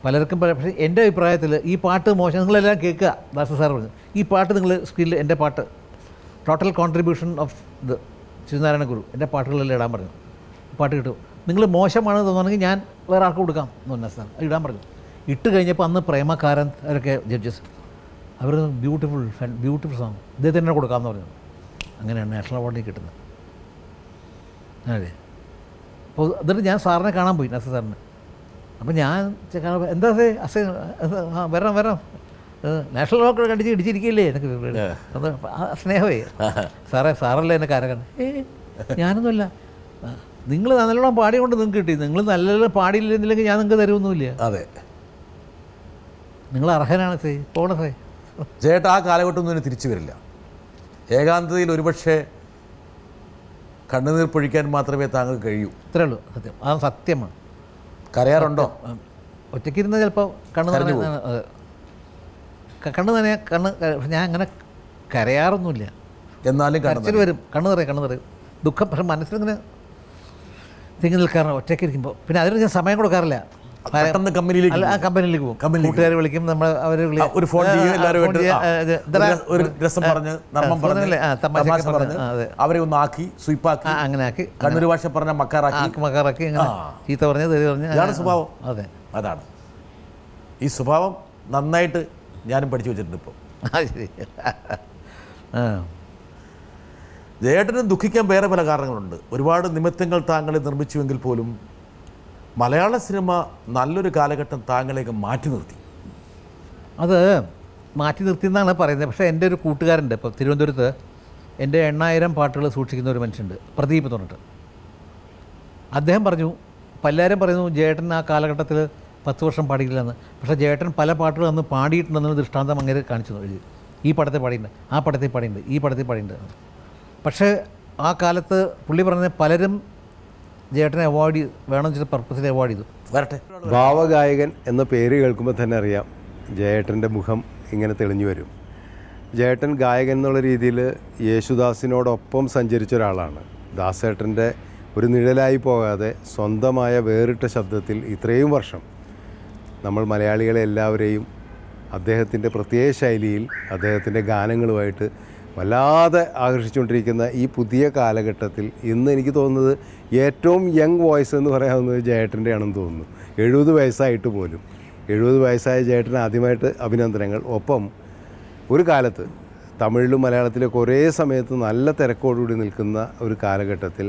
പലർക്കും. പക്ഷേ എൻ്റെ അഭിപ്രായത്തിൽ ഈ പാട്ട് മോശം, നിങ്ങളെല്ലാം കേൾക്കുക. നസീർ സാർ പറഞ്ഞു ഈ പാട്ട് നിങ്ങൾ സ്ക്രീനിൽ എൻ്റെ പാട്ട് total contribution of the Sree Narayana Guru എൻ്റെ പാട്ടുകളെല്ലാം ഇടാൻ പറഞ്ഞു. പാട്ട് കിട്ടും, നിങ്ങൾ മോശമാണെന്ന് തോന്നുകയാണെങ്കിൽ ഞാൻ വേറെ ആൾക്ക് കൊടുക്കാം എന്ന് പറഞ്ഞു സാർ. അത് ഇടാൻ പറഞ്ഞു. ഇട്ട് കഴിഞ്ഞപ്പോൾ അന്ന് പ്രേമകാരൻ അവരൊക്കെ ജഡ്ജസ് അവർ ബ്യൂട്ടിഫുൾ സോങ് ഇദ്ദേഹത്തിന് തന്നെ കൊടുക്കാമെന്ന് പറഞ്ഞു. അങ്ങനെയാണ് നാഷണൽ അവാർഡിന് കിട്ടുന്നത്. അതെ. അപ്പോൾ എന്നിട്ട് ഞാൻ സാറിനെ കാണാൻ പോയി, നസീർ സാറിന്. അപ്പോൾ ഞാൻ എന്താ വരാം നാഷണൽ അവാർഡ് കണ്ടിച്ച് ഇടിച്ചിരിക്കില്ലേ എനിക്ക് സ്നേഹമേ സാറല്ലേ എന്നെ കാരകൻ. ഞാനൊന്നുമല്ല, നിങ്ങൾ നല്ലോണം പാടിയോണ്ട് നിങ്ങൾക്ക് കിട്ടി, നിങ്ങൾ നല്ലോണം പാടിയില്ലെങ്കിൽ ഞാൻ നിങ്ങൾക്ക് തരുമൊന്നുമില്ല.
അതെ,
നിങ്ങൾ അർഹനാണ് സേ പോണ സേ.
ചേട്ടാ ആ കാലഘട്ടമൊന്നും തിരിച്ചു വരില്ല. ഏകാന്തതയിൽ ഒരുപക്ഷെ കണ്ണുനീർ പൊഴിക്കാൻ മാത്രമേ താങ്കൾക്ക് കഴിയൂ.
ഇത്രേ ഉള്ളൂ സത്യം, അത് സത്യമാണ്.
കരയാറുണ്ടോ?
ഒറ്റയ്ക്കിരുന്ന ചിലപ്പോൾ കണ്ണ് തന്നെ ഞാൻ അങ്ങനെ കരയാറൊന്നുമില്ല.
എന്നാലും
കരച്ചിൽ വരും, കണ്ണ് നിറയും ദുഃഖം. പക്ഷെ മനസ്സിലിങ്ങനെ തിങ്ങി നിൽക്കാറുണ്ട് ഒറ്റയ്ക്കിരിക്കുമ്പോൾ. പിന്നെ അതിന് ഞാൻ സമയം കൊടുക്കാറില്ല. കമ്പനിയിലേക്ക് പോകും, കൂട്ടുകാർ വിളിക്കും, നമ്മൾ അവർ
ഒരു ഫോൺ അവരെ ഒന്ന് ആക്കി സ്വീപ്പാക്കി
അങ്ങനെ ആക്കി
കണ്ണൂർ ഭാഷ പറഞ്ഞ
മക്കാറാക്കി ചീത്ത പറഞ്ഞ് തെറി പറഞ്ഞ്.
ഇതാണ് സ്വഭാവം.
അതെ,
അതാണ് ഈ സ്വഭാവം. നന്നായിട്ട് ഞാനും പഠിച്ചു വെച്ചിട്ടുണ്ട് ഇപ്പോൾ.
ശരി.
ജയേട്ടനും ദുഃഖിക്കാൻ വേറെ പല കാരണങ്ങളുണ്ട്. ഒരുപാട് നിമിത്തങ്ങൾ താങ്കളെ നിർമ്മിച്ചുവെങ്കിൽ പോലും മലയാള സിനിമ നല്ലൊരു കാലഘട്ടം താങ്കളെയൊക്കെ മാറ്റി നിർത്തി.
അത് മാറ്റി നിർത്തി എന്നാണ് പറയുന്നത്. പക്ഷേ എൻ്റെ ഒരു കൂട്ടുകാരുണ്ട് ഇപ്പോൾ തിരുവനന്തപുരത്ത്, എൻ്റെ 8000 പാട്ടുകൾ സൂക്ഷിക്കുന്ന ഒരു മനുഷ്യനുണ്ട്, പ്രദീപ് എന്ന് പറഞ്ഞിട്ട്. അദ്ദേഹം പറഞ്ഞു, എല്ലാവരും പറയുന്നു ജയേട്ടൻ ആ കാലഘട്ടത്തിൽ 10 വർഷം പാടിയില്ലെന്ന്. പക്ഷേ ജയേട്ടൻ പല പാട്ടുകൾ അന്ന് പാടിയിട്ടുണ്ടെന്ന് ദൃഷ്ടാന്തം അങ്ങനെ കാണിച്ചു എഴുതി. ഈ പടത്തിൽ പാടിയിട്ടുണ്ട്, ആ പടത്തിൽ പാടിയിട്ടുണ്ട്, ഈ പടത്തിൽ പാടിയിട്ടുണ്ട്. പക്ഷേ ആ കാലത്ത് പുള്ളി പറഞ്ഞ പലരും ജയേട്ടനെ അവാർഡ് വേണം ചില പർപ്പസിൽ അവാർഡ് ചെയ്തു.
വരട്ടെ.
ഭാവഗായകൻ എന്ന പേര് കേൾക്കുമ്പോൾ തന്നെ അറിയാം ജയേട്ടൻ്റെ മുഖം ഇങ്ങനെ തെളിഞ്ഞു വരും. ജയേട്ടൻ ഗായകൻ എന്നുള്ള രീതിയിൽ യേശുദാസിനോടൊപ്പം സഞ്ചരിച്ച ഒരാളാണ്. ദാസേട്ടൻ്റെ ഒരു നിഴലായി പോകാതെ സ്വന്തമായ വേറിട്ട ശബ്ദത്തിൽ ഇത്രയും വർഷം നമ്മൾ മലയാളികളെ എല്ലാവരെയും അദ്ദേഹത്തിൻ്റെ പ്രത്യേക ശൈലിയിൽ അദ്ദേഹത്തിൻ്റെ ഗാനങ്ങളുമായിട്ട് വല്ലാതെ ആകർഷിച്ചുകൊണ്ടിരിക്കുന്ന ഈ പുതിയ കാലഘട്ടത്തിൽ ഇന്ന് എനിക്ക് തോന്നുന്നത് ഏറ്റവും യങ് വോയിസ് എന്ന് പറയാവുന്നത് ജയേട്ടൻ്റെ ആണെന്ന് തോന്നുന്നു. 70 വയസ്സായിട്ട് പോലും 70 വയസ്സായ ജയേട്ടന് ആദ്യമായിട്ട് അഭിനന്ദനങ്ങൾ. ഒപ്പം ഒരു കാലത്ത് തമിഴിലും മലയാളത്തിലൊക്കെ ഒരേ സമയത്ത് നല്ല തിരക്കോടുകൂടി നിൽക്കുന്ന ഒരു കാലഘട്ടത്തിൽ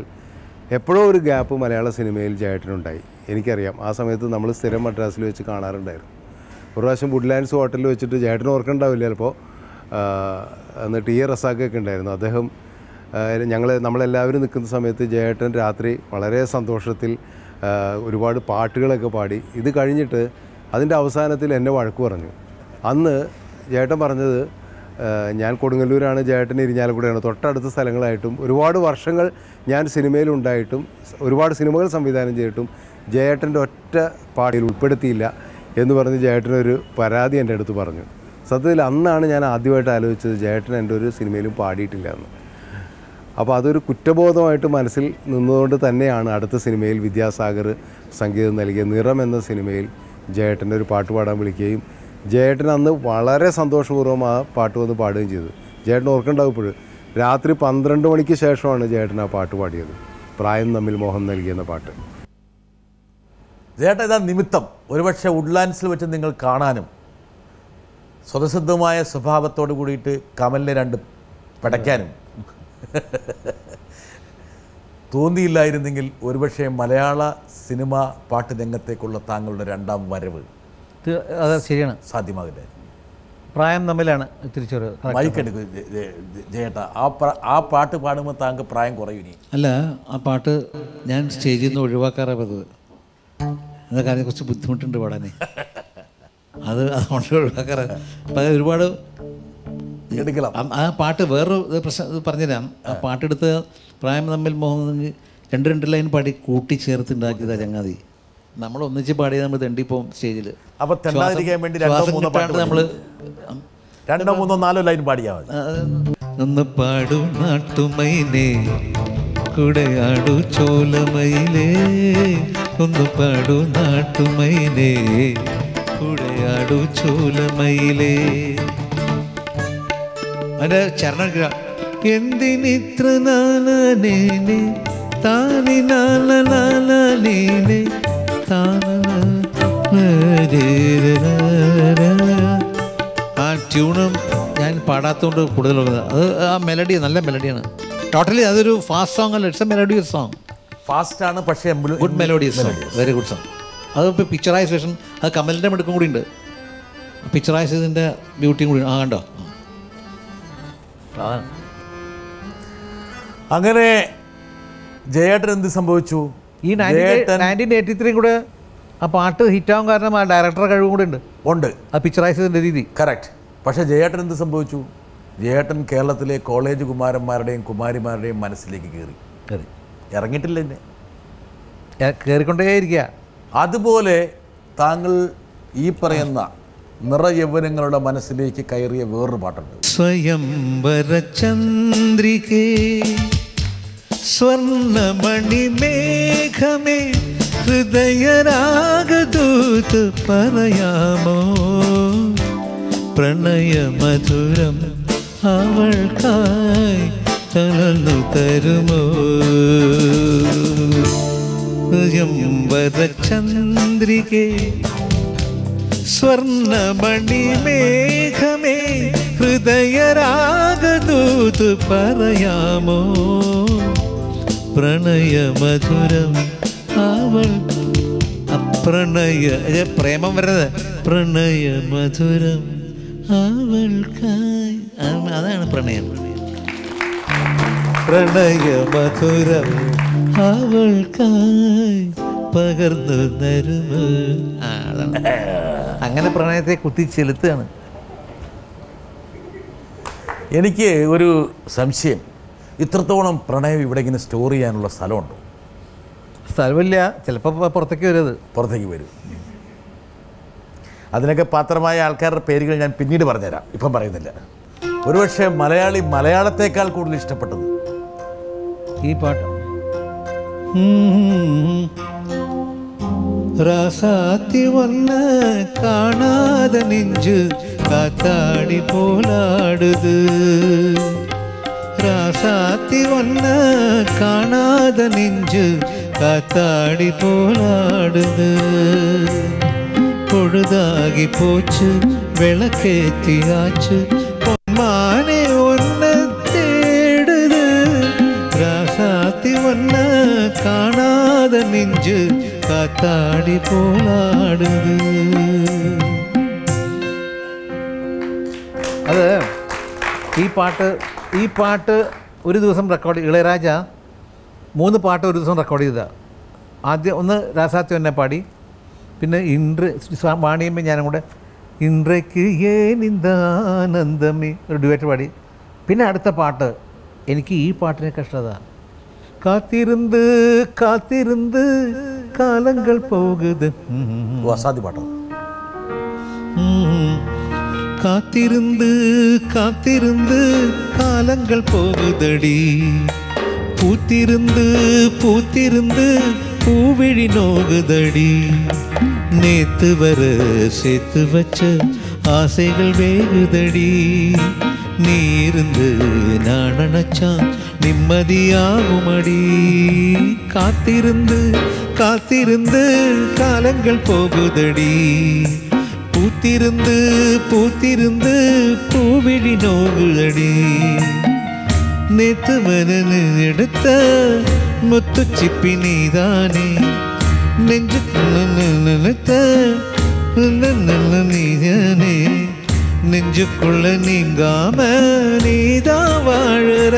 എപ്പോഴോ ഒരു ഗ്യാപ്പ് മലയാള സിനിമയിൽ ജയേട്ടനുണ്ടായി. എനിക്കറിയാം, ആ സമയത്ത് നമ്മൾ സ്ഥിരം മദ്രാസിൽ വെച്ച് കാണാറുണ്ടായിരുന്നു. ഒരു പ്രാവശ്യം വുഡ്ലാൻഡ്സ് ഹോട്ടലിൽ വെച്ചിട്ട് ജയേട്ടൻ ഓർക്കുന്നുണ്ടാവില്ല ചിലപ്പോൾ, അന്ന് ടി എ റസാഖൊക്കെ ഉണ്ടായിരുന്നു. അദ്ദേഹം നമ്മളെല്ലാവരും നിൽക്കുന്ന സമയത്ത് ജയേട്ടൻ രാത്രി വളരെ സന്തോഷത്തിൽ ഒരുപാട് പാട്ടുകളൊക്കെ പാടി. ഇത് കഴിഞ്ഞിട്ട് അതിൻ്റെ അവസാനത്തിൽ എന്നെ വഴക്ക് പറഞ്ഞു. അന്ന് ജയേട്ടൻ പറഞ്ഞത്, ഞാൻ കൊടുങ്ങല്ലൂരാണ്, ജയേട്ടൻ ഇരിഞ്ഞാലക്കുടയാണ്, തൊട്ടടുത്ത സ്ഥലങ്ങളായിട്ടും ഒരുപാട് വർഷങ്ങൾ ഞാൻ സിനിമയിലുണ്ടായിട്ടും ഒരുപാട് സിനിമകൾ സംവിധാനം ചെയ്തിട്ടും ജയേട്ടൻ്റെ ഒറ്റ പാട്ടിൽ ഉൾപ്പെടുത്തിയില്ല എന്ന് പറഞ്ഞ് ജയേട്ടനൊരു പരാതി എൻ്റെ അടുത്ത് പറഞ്ഞു. സത്യത്തിൽ അന്നാണ് ഞാൻ ആദ്യമായിട്ട് ആലോചിച്ചത് ജയേട്ടൻ എൻ്റെ ഒരു സിനിമയിലും പാടിയിട്ടില്ല എന്ന്. അപ്പോൾ അതൊരു കുറ്റബോധമായിട്ട് മനസ്സിൽ നിന്നുകൊണ്ട് തന്നെയാണ് അടുത്ത സിനിമയിൽ വിദ്യാസാഗർ സംഗീതം നൽകിയ നിറം എന്ന സിനിമയിൽ ജയേട്ടൻ്റെ ഒരു പാട്ട് പാടാൻ വിളിക്കുകയും ജയേട്ടൻ അന്ന് വളരെ സന്തോഷപൂർവ്വം ആ പാട്ട് വന്ന് പാടുകയും ചെയ്തു. ജയേട്ടൻ ഓർക്കുന്നുണ്ടാവും ഇപ്പോഴും, രാത്രി 12 മണിക്ക് ശേഷമാണ് ജയേട്ടൻ ആ പാട്ട് പാടിയത്, പ്രായം തമ്മിൽ മോഹം നൽകിയെന്ന പാട്ട്.
ജയേട്ടൻ ഇതാ നിമിത്തം. ഒരുപക്ഷെ വുഡ്ലാൻഡ്സിൽ വെച്ച് നിങ്ങൾ കാണാനും സ്വതസിദ്ധമായ സ്വഭാവത്തോട് കൂടിയിട്ട് കമലിനെ 2 പടയ്ക്കാനും തോന്നിയില്ലായിരുന്നെങ്കിൽ ഒരുപക്ഷെ മലയാള സിനിമ പാട്ട് രംഗത്തേക്കുള്ള താങ്കളുടെ 2ാം വരവ്
അത് ശരിയാണ്,
സാധ്യമാകില്ല.
പ്രായം തമ്മിലാണ് തിരിച്ചൊരു
മൈക്കെടുക്കും ജയേട്ടാ. ആ പാട്ട് പാടുമ്പോൾ താങ്കൾ പ്രായം കുറയും. ഇനി
അല്ല, ആ പാട്ട് ഞാൻ സ്റ്റേജിൽ നിന്ന് ഒഴിവാക്കാറേ പതിവ്. എന്താ കാര്യം, കുറച്ച് ബുദ്ധിമുട്ടുണ്ട് പാടാനേ, അതുകൊണ്ട് ഒഴിവാക്കാറ്. അപ്പം ഒരുപാട്
എടുക്കണം.
ആ പാട്ട് വേറൊരു പ്രശ്നം ഇത് പറഞ്ഞുതരാം. ആ പാട്ടെടുത്ത് പ്രായം തമ്മിൽ മോഹൻ 2 ലൈൻ പാടി കൂട്ടിച്ചേർത്ത് ഉണ്ടാക്കിയതാ ചങ്ങാതി. നമ്മൾ ഒന്നിച്ച് പാടിയത് നമ്മൾ തെണ്ടിപ്പോവും സ്റ്റേജിൽ.
അപ്പോൾ തെണ്ടാതിരിക്കാൻ വേണ്ടി രണ്ടോ മൂന്നോ പാട്ട്
നമ്മൾ
2 3 4 ലൈൻ പാടിയാൽ മതി.
ഒന്ന് പാടൂ നാട്ടുമൈനേ കുടയാടു ചോലമയിലേ, ഒന്ന് പാടൂ നാട്ടുമൈനേ കുടയാടു ചോലമയിലേ. അതിൻ്റെ ചരണം എന്തിനിത്ര നാനേനെ താനി നാനേനെ ആ ട്യൂണും ഞാൻ പാടാത്തതുകൊണ്ട് കൂടുതൽ അത് ആ മെലഡി നല്ല മെലഡിയാണ്. ടോട്ടലി അതൊരു ഫാസ്റ്റ് സോങ് അല്ല, it's A melodious song.
Fast ആണ് പക്ഷേ
good melodious song, very good song. അതിപ്പോൾ പിക്ചറൈസേഷൻ അത് കമലിൻ്റെ മെടുക്കും കൂടി ഉണ്ട്. പിക്ചറൈസ് ചെയ്തതിൻ്റെ ബ്യൂട്ടിയും കൂടി കണ്ടോ.
അങ്ങനെ ജയേട്ടൻ എന്ത് സംഭവിച്ചു?
ഈ 1983 കൂടെ ആ പാട്ട് ഹിറ്റാവാൻ കാരണം ആ ഡയറക്ടറുടെ കഴിവും കൂടെ ഉണ്ട് ആ പിക്ചറൈസ് ചെയ്തതിൻ്റെ രീതി.
കറക്റ്റ്. പക്ഷേ ജയേട്ടൻ എന്ത് സംഭവിച്ചു? ജയേട്ടൻ കേരളത്തിലെ കോളേജ് കുമാരന്മാരുടെയും കുമാരിമാരുടെയും മനസ്സിലേക്ക് കയറി ഇറങ്ങിയിട്ടില്ല, എന്നെ
കയറിക്കൊണ്ടേയിരിക്കുക. അതുപോലെ
താങ്കൾ ഈ പറയുന്ന നിറയൗവനങ്ങളുടെ മനസ്സിലേക്ക് കയറിയ വേറൊരു പാട്ടുണ്ട്.
സ്വയംവര ചന്ദ്രികേ സ്വർണമണി മേഘമേ ഹൃദയരാഗദൂത് പറയാമോ പ്രണയമധുരം അവൾക്കായി തളർന്നു തരുമോ. സ്വയംവര ചന്ദ്രികേ സ്വർണമണി മേഘമേ ഹൃദയരാഗദൂത് പറയാമോ പ്രണയമധുരം അവൾ പ്രേമം വരുന്നത് പ്രണയമധുരം അവൾക്കായി. അതാണ് പ്രണയം. പ്രണയമധുരം അവൾക്കായി പകർന്നു തരുമോ. അതാണ് അങ്ങനെ പ്രണയത്തെ കുത്തിച്ചെലുത്തുകയാണ്.
എനിക്ക് ഒരു സംശയം, ഇത്രത്തോളം പ്രണയം ഇവിടെ ഇങ്ങനെ സ്റ്റോർ ചെയ്യാനുള്ള സ്ഥലമുണ്ടോ?
സ്ഥലമില്ല, ചിലപ്പോൾ പുറത്തേക്ക്
വരും. അതിനൊക്കെ പാത്രമായ ആൾക്കാരുടെ പേരുകൾ ഞാൻ പിന്നീട് പറഞ്ഞുതരാം, ഇപ്പം പറയുന്നില്ല. ഒരുപക്ഷെ മലയാളത്തേക്കാൾ കൂടുതൽ ഇഷ്ടപ്പെട്ടത്
ഈ പാട്ട്. ராசாத்தி ஒன்ன காணாத நெஞ்சு காத்தாடி போலாடுது. ராசாத்தி ஒன்ன காணாத நெஞ்சு காத்தாடி போலாடுது. பொழுதாகி போச்சு விளக்கேத்தியாச்சு பொன்மானே ஒன்ன தேடுது. ராசாத்தி ஒன்ன காணாத நெஞ்சு കാത്താടി പോലാടുത്. അത് ഈ പാട്ട് ഒരു ദിവസം റെക്കോർഡ്, ഇളയരാജ 3 പാട്ട് ഒരു ദിവസം റെക്കോർഡ് ചെയ്തതാണ്. ആദ്യം ഒന്ന് രാസാത്തി എന്നെ പാടി, പിന്നെ വാണിയമ്മ ഞാനും കൂടെ ഇൻട്രയ്ക്ക് ഏനിന്ദാനന്ദമേ ഒരു ഡുവറ്റ് പാടി. പിന്നെ അടുത്ത പാട്ട് എനിക്ക് ഈ പാട്ടിനെ കഷ്ടത. കാത്തിരുന്ന് കാത്തിരുന്ന് കാലങ്ങൾ പോകുത്.
അസാധ്യ പാട്ട്.
കാത്തിരുന്ന് കാത്തിരുന്ന് കാലങ്ങൾ പോകുതടി. പൂത്തിരുന്ന് പൂത്തിരുന്ന് பூவிழி நோகுதடி. நேத்து வர சேர்த்து வச்ச ஆசைகள் வேகுதடி. நீ இருந்து நான் நினைச்சா நிம்மதியாகுமடி. காத்திருந்து காத்திருந்து காலங்கள் போகுதடி. பூத்திருந்து பூத்திருந்து பூவிழி நோகுதடி. நேத்து மனு எடுத்த முத்துச்சிப்பி நீதானே. நெஞ்சுக்குள்ள நினைத்த நீதானே. நெஞ்சுக்குள்ள நீங்காம நீதான் வாழுற.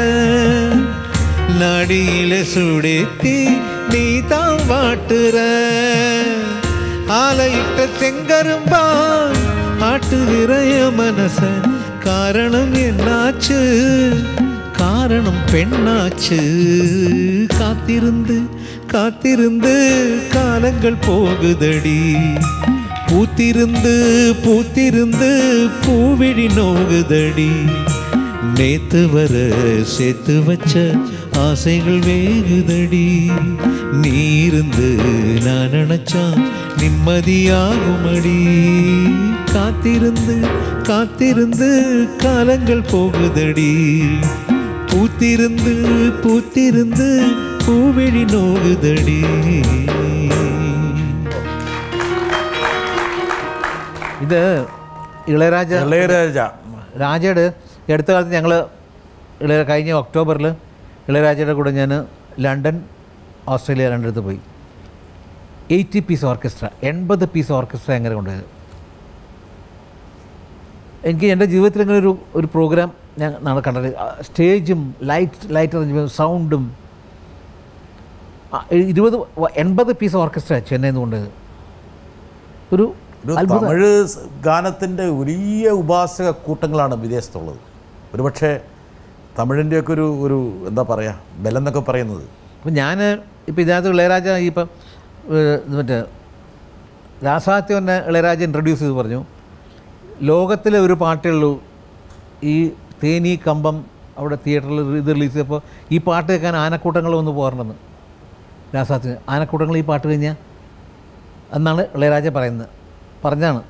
நாடியில சுடேத்தி நீதான் வாட்டுற. ஆலையிட்ட செங்கரும்பா ஆட்டுகிறைய மனச. காரணம் என்னாச்சு, காரணம் பெண்ணாச்சு. காத்திருந்து காத்திருந்து காலங்கள் போகுதடி பூத்திருந்து பூத்திருந்து பூவிழி நோகுதடி நேத்து வர சேர்த்து வச்ச ஆசைகள் வேகுதடி நீ இருந்து நான் நினைச்சா நிம்மதியாகுமடி காத்திருந்து காத்திருந்து காலங்கள் போகுதடி பூத்திருந்து பூத்திருந்து பூவிழி நோகுதடி. ഇത് ഇളയരാജ രാജയുടെ അടുത്ത കാലത്ത് ഞങ്ങൾ കഴിഞ്ഞ ഒക്ടോബറിൽ ഇളയരാജയുടെ കൂടെ ഞാൻ ലണ്ടൻ ഓസ്ട്രേലിയ രണ്ടിടത്ത് പോയി. 80 പീസ് ഓർക്കസ്ട്ര 80 പീസ് ഓർക്കസ്ട്ര എങ്ങനെ കൊണ്ടുപോയത്. എനിക്ക് എൻ്റെ ജീവിതത്തിൽ ഇങ്ങനെ ഒരു പ്രോഗ്രാം ഞാൻ കണ്ടത്. സ്റ്റേജും ലൈറ്റ് അറേഞ്ച്മെൻറ്റ് സൗണ്ടും 80 പീസ് ഓർക്കസ്ട്ര ചെന്നൈയിൽ നിന്ന് കൊണ്ടുപോയത്. ഒരു
തമിഴ് ഗാനത്തിൻ്റെ വലിയ ഉപാസക കൂട്ടങ്ങളാണ് വിദേശത്തുള്ളത്. ഒരുപക്ഷെ തമിഴിൻ്റെയൊക്കെ ഒരു എന്താ പറയുക ബലം എന്നൊക്കെ പറയുന്നത്.
അപ്പം ഞാൻ ഇപ്പോൾ ഇതിനകത്ത് ഇളയരാജ ഇപ്പം മറ്റേ രാസാത്യം തന്നെ ഇളയരാജ ഇൻട്രൊഡ്യൂസ് ചെയ്ത് പറഞ്ഞു, ലോകത്തിലെ ഒരു പാട്ടേ ഉള്ളൂ ഈ തേനി കമ്പം അവിടെ തിയേറ്ററിൽ ഇത് റിലീസ് ചെയ്തപ്പോൾ ഈ പാട്ട് കേൾക്കാൻ ആനക്കൂട്ടങ്ങൾ വന്ന് പോകാറുണ്ടെന്ന്. രാസാത്തിന് ആനക്കൂട്ടങ്ങൾ ഈ പാട്ട് കഴിഞ്ഞാൽ എന്നാണ് ഇളയരാജ പറഞ്ഞാണ്.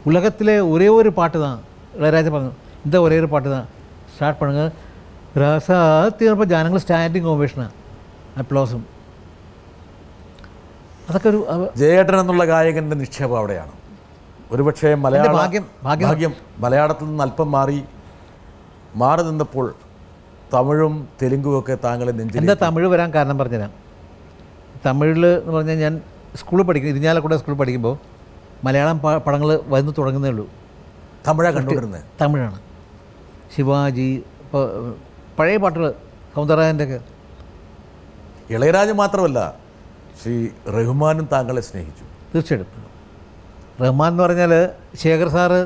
ഉലകത്തിലെ ഒരേ ഒരു പാട്ട് താ ഇളയരാജ പറഞ്ഞു. എന്താ ഒരേ ഒരു പാട്ട് താ സ്റ്റാർട്ട് പണുങ്ങ രാസാത്തി പറഞ്ഞപ്പോൾ ജനങ്ങൾ സ്റ്റാൻഡിങ് ഓവേഷനാണ്, അപ്ലോസും. അതൊക്കെ ഒരു
ജയേട്ടൻ എന്നുള്ള ഗായകൻ്റെ നിക്ഷേപം അവിടെയാണ്. ഒരുപക്ഷെ ഭാഗ്യം മലയാളത്തിൽ നിന്ന് അല്പം മാറി നിന്നപ്പോൾ തമിഴും തെലുങ്കുമൊക്കെ താങ്കളെ നെഞ്ചിൽ.
എന്താ തമിഴ് വരാൻ കാരണം പറഞ്ഞുതരാം. തമിഴിൽ എന്ന് പറഞ്ഞാൽ ഞാൻ സ്കൂളിൽ പഠിക്കും, ഇരിഞ്ഞാലക്കുട സ്കൂളിൽ പഠിക്കുമ്പോൾ മലയാളം പടങ്ങൾ വന്നു തുടങ്ങുന്നേ ഉള്ളൂ. തമിഴാണ്. ശിവാജി, ഇപ്പോൾ പഴയ പാട്ടുകൾ സൗന്ദരരാജൻ്റെ ഒക്കെ.
ഇളയരാജ മാത്രമല്ല, ശ്രീ റഹ്മാനും താങ്കളെ സ്നേഹിച്ചു.
തീർച്ചയായിട്ടും. റഹ്മാൻ എന്ന് പറഞ്ഞാൽ ശേഖർ സാറ്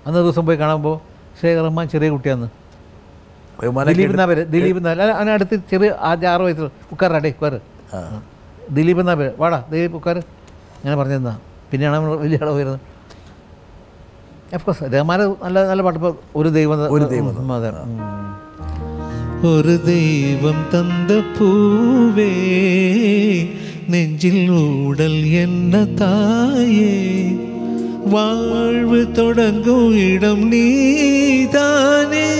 അന്ന് ദിവസം പോയി കാണുമ്പോൾ ശേഖർ റഹ്മാൻ ചെറിയ കുട്ടിയാന്ന്. ദിലീപ് എന്നാ പേര്. ദിലീപ് എന്നാ അതിനടുത്ത് ചെറിയ 6 വയസ്സ് ഉക്കാറേ ഉക്കാറ്. ദിലീപ് എന്നാ പേര്. വാടാ ദിലീപ് ഉക്കാർ അങ്ങനെ പറഞ്ഞിരുന്നാ. പിന്നെയാണ് നമ്മൾ വലിയ ആളെ വരുന്നത്. ഓഫ്കോഴ്സ് റഹ്മാൻ നല്ല പാട്ട്. ഇപ്പോൾ ഒരു ദൈവം അതെ. ഒരു ദൈവം തന്ന പൂവേ നെഞ്ചിൽ ഊടൽ എന്ന തായേ வாழ்வு தொடங்கும் இடம் நீதானே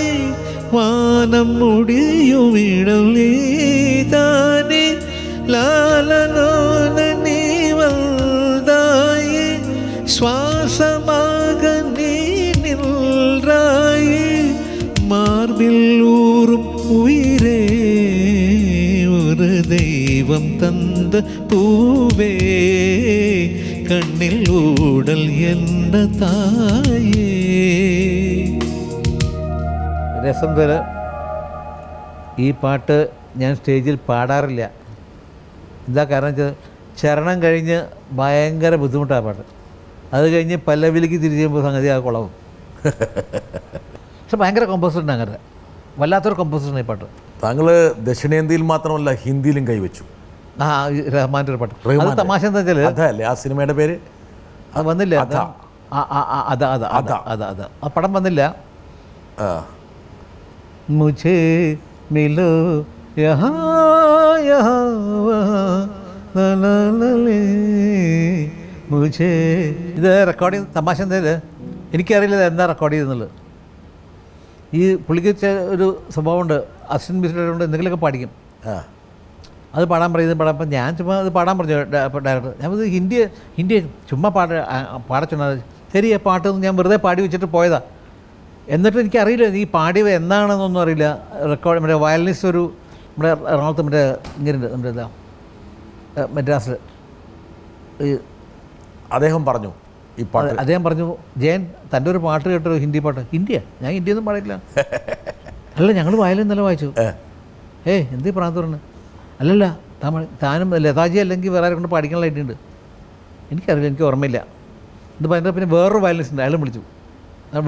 வானம் முடியும் இடம் நீதானே லாலனோன நீ வந்தாயே சுவாசமாக நீ நின்றாயே மார்பில் ஊறும் உயிரே ஒரு தெய்வம் தந்த பூவே കണ്ണിൽ ഊടൽ എന്ന തായേ. രസം തര ഈ പാട്ട് ഞാൻ സ്റ്റേജിൽ പാടാറില്ല. എന്താ കാരണം വെച്ചാൽ ചരണം കഴിഞ്ഞ് ഭയങ്കര ബുദ്ധിമുട്ടാണ് പാട്ട്. അത് കഴിഞ്ഞ് പല്ലവിലേക്ക് തിരിച്ചു ചെയ്യുമ്പോൾ സംഗതി ആ കുളവും. പക്ഷെ ഭയങ്കര കോമ്പോസിഷൻ, അങ്ങനെ വല്ലാത്തൊരു കോമ്പോസിഷൻ ഈ പാട്ട്.
താങ്കൾ ദക്ഷിണേന്ത്യയിൽ മാത്രമല്ല ഹിന്ദിയിലും കൈവച്ചു.
റഹ്മാൻ്റെ ഒരു പാട്ട്. അത് തമാശ എന്താ വെച്ചാൽ
അതല്ലേ ആ സിനിമയുടെ പേര്?
അത് വന്നില്ല. ആ പടം വന്നില്ല. മുझे മിലോ യഹാ യഹാ മുझे. ഇത് റെക്കോർഡിങ് തമാശ എന്തായാലും എനിക്കറിയില്ല എന്താ റെക്കോർഡ് ചെയ്തെന്നുള്ളത്. ഈ പുള്ളിക്ക് ഒരു സ്വഭാവമുണ്ട്, അസിസ്റ്റന്റ് മ്യൂസിക് എന്തെങ്കിലുമൊക്കെ പാടിക്കും. അത് പാടാൻ പറയുന്നത് പാടാം. അപ്പം ഞാൻ ചുമ്മാ അത് പാടാൻ പറഞ്ഞു ഡയറക്ടർ. ഞാൻ ഹിന്ദി ചുമ്മാ പാടച്ചൊന്നത്. ശരി ആ പാട്ട് ഞാൻ വെറുതെ പാടി വെച്ചിട്ട് പോയതാ. എന്നിട്ട് എനിക്കറിയില്ല ഈ പാടിയത് എന്താണെന്നൊന്നും അറിയില്ല. റെക്കോർഡ് മറ്റേ വയലിനിസ്റ്റ് ഒരു നമ്മുടെ എറണാകുളത്ത് മറ്റേ ഇങ്ങനെ നമ്മുടെ എന്താ മദ്രാസിൽ
അദ്ദേഹം പറഞ്ഞു ഈ പാട്ട്.
അദ്ദേഹം പറഞ്ഞു, ജയൻ തൻ്റെ ഒരു പാട്ട് കേട്ടോ ഹിന്ദി പാട്ട്. ഹിന്ദിയാ? ഞാൻ ഹിന്ദിയൊന്നും പാടില്ല. അല്ല ഞങ്ങൾ വയലിൻ ഇന്നലെ വായിച്ചു. എന്തീ പ്രാന്തൂറിന്? അല്ലല്ല തമിഴ്. താനും ലതാജി അല്ലെങ്കിൽ വേറെ ആരെ കൊണ്ട് പാടിക്കാനായിട്ടുണ്ട്. എനിക്കറിയില്ല, എനിക്ക് ഓർമ്മയില്ല. ഇത് പറഞ്ഞാൽ പിന്നെ വേറൊരു വയലിനിസ്റ്റ് ഉണ്ട്, അയാളും വിളിച്ചു.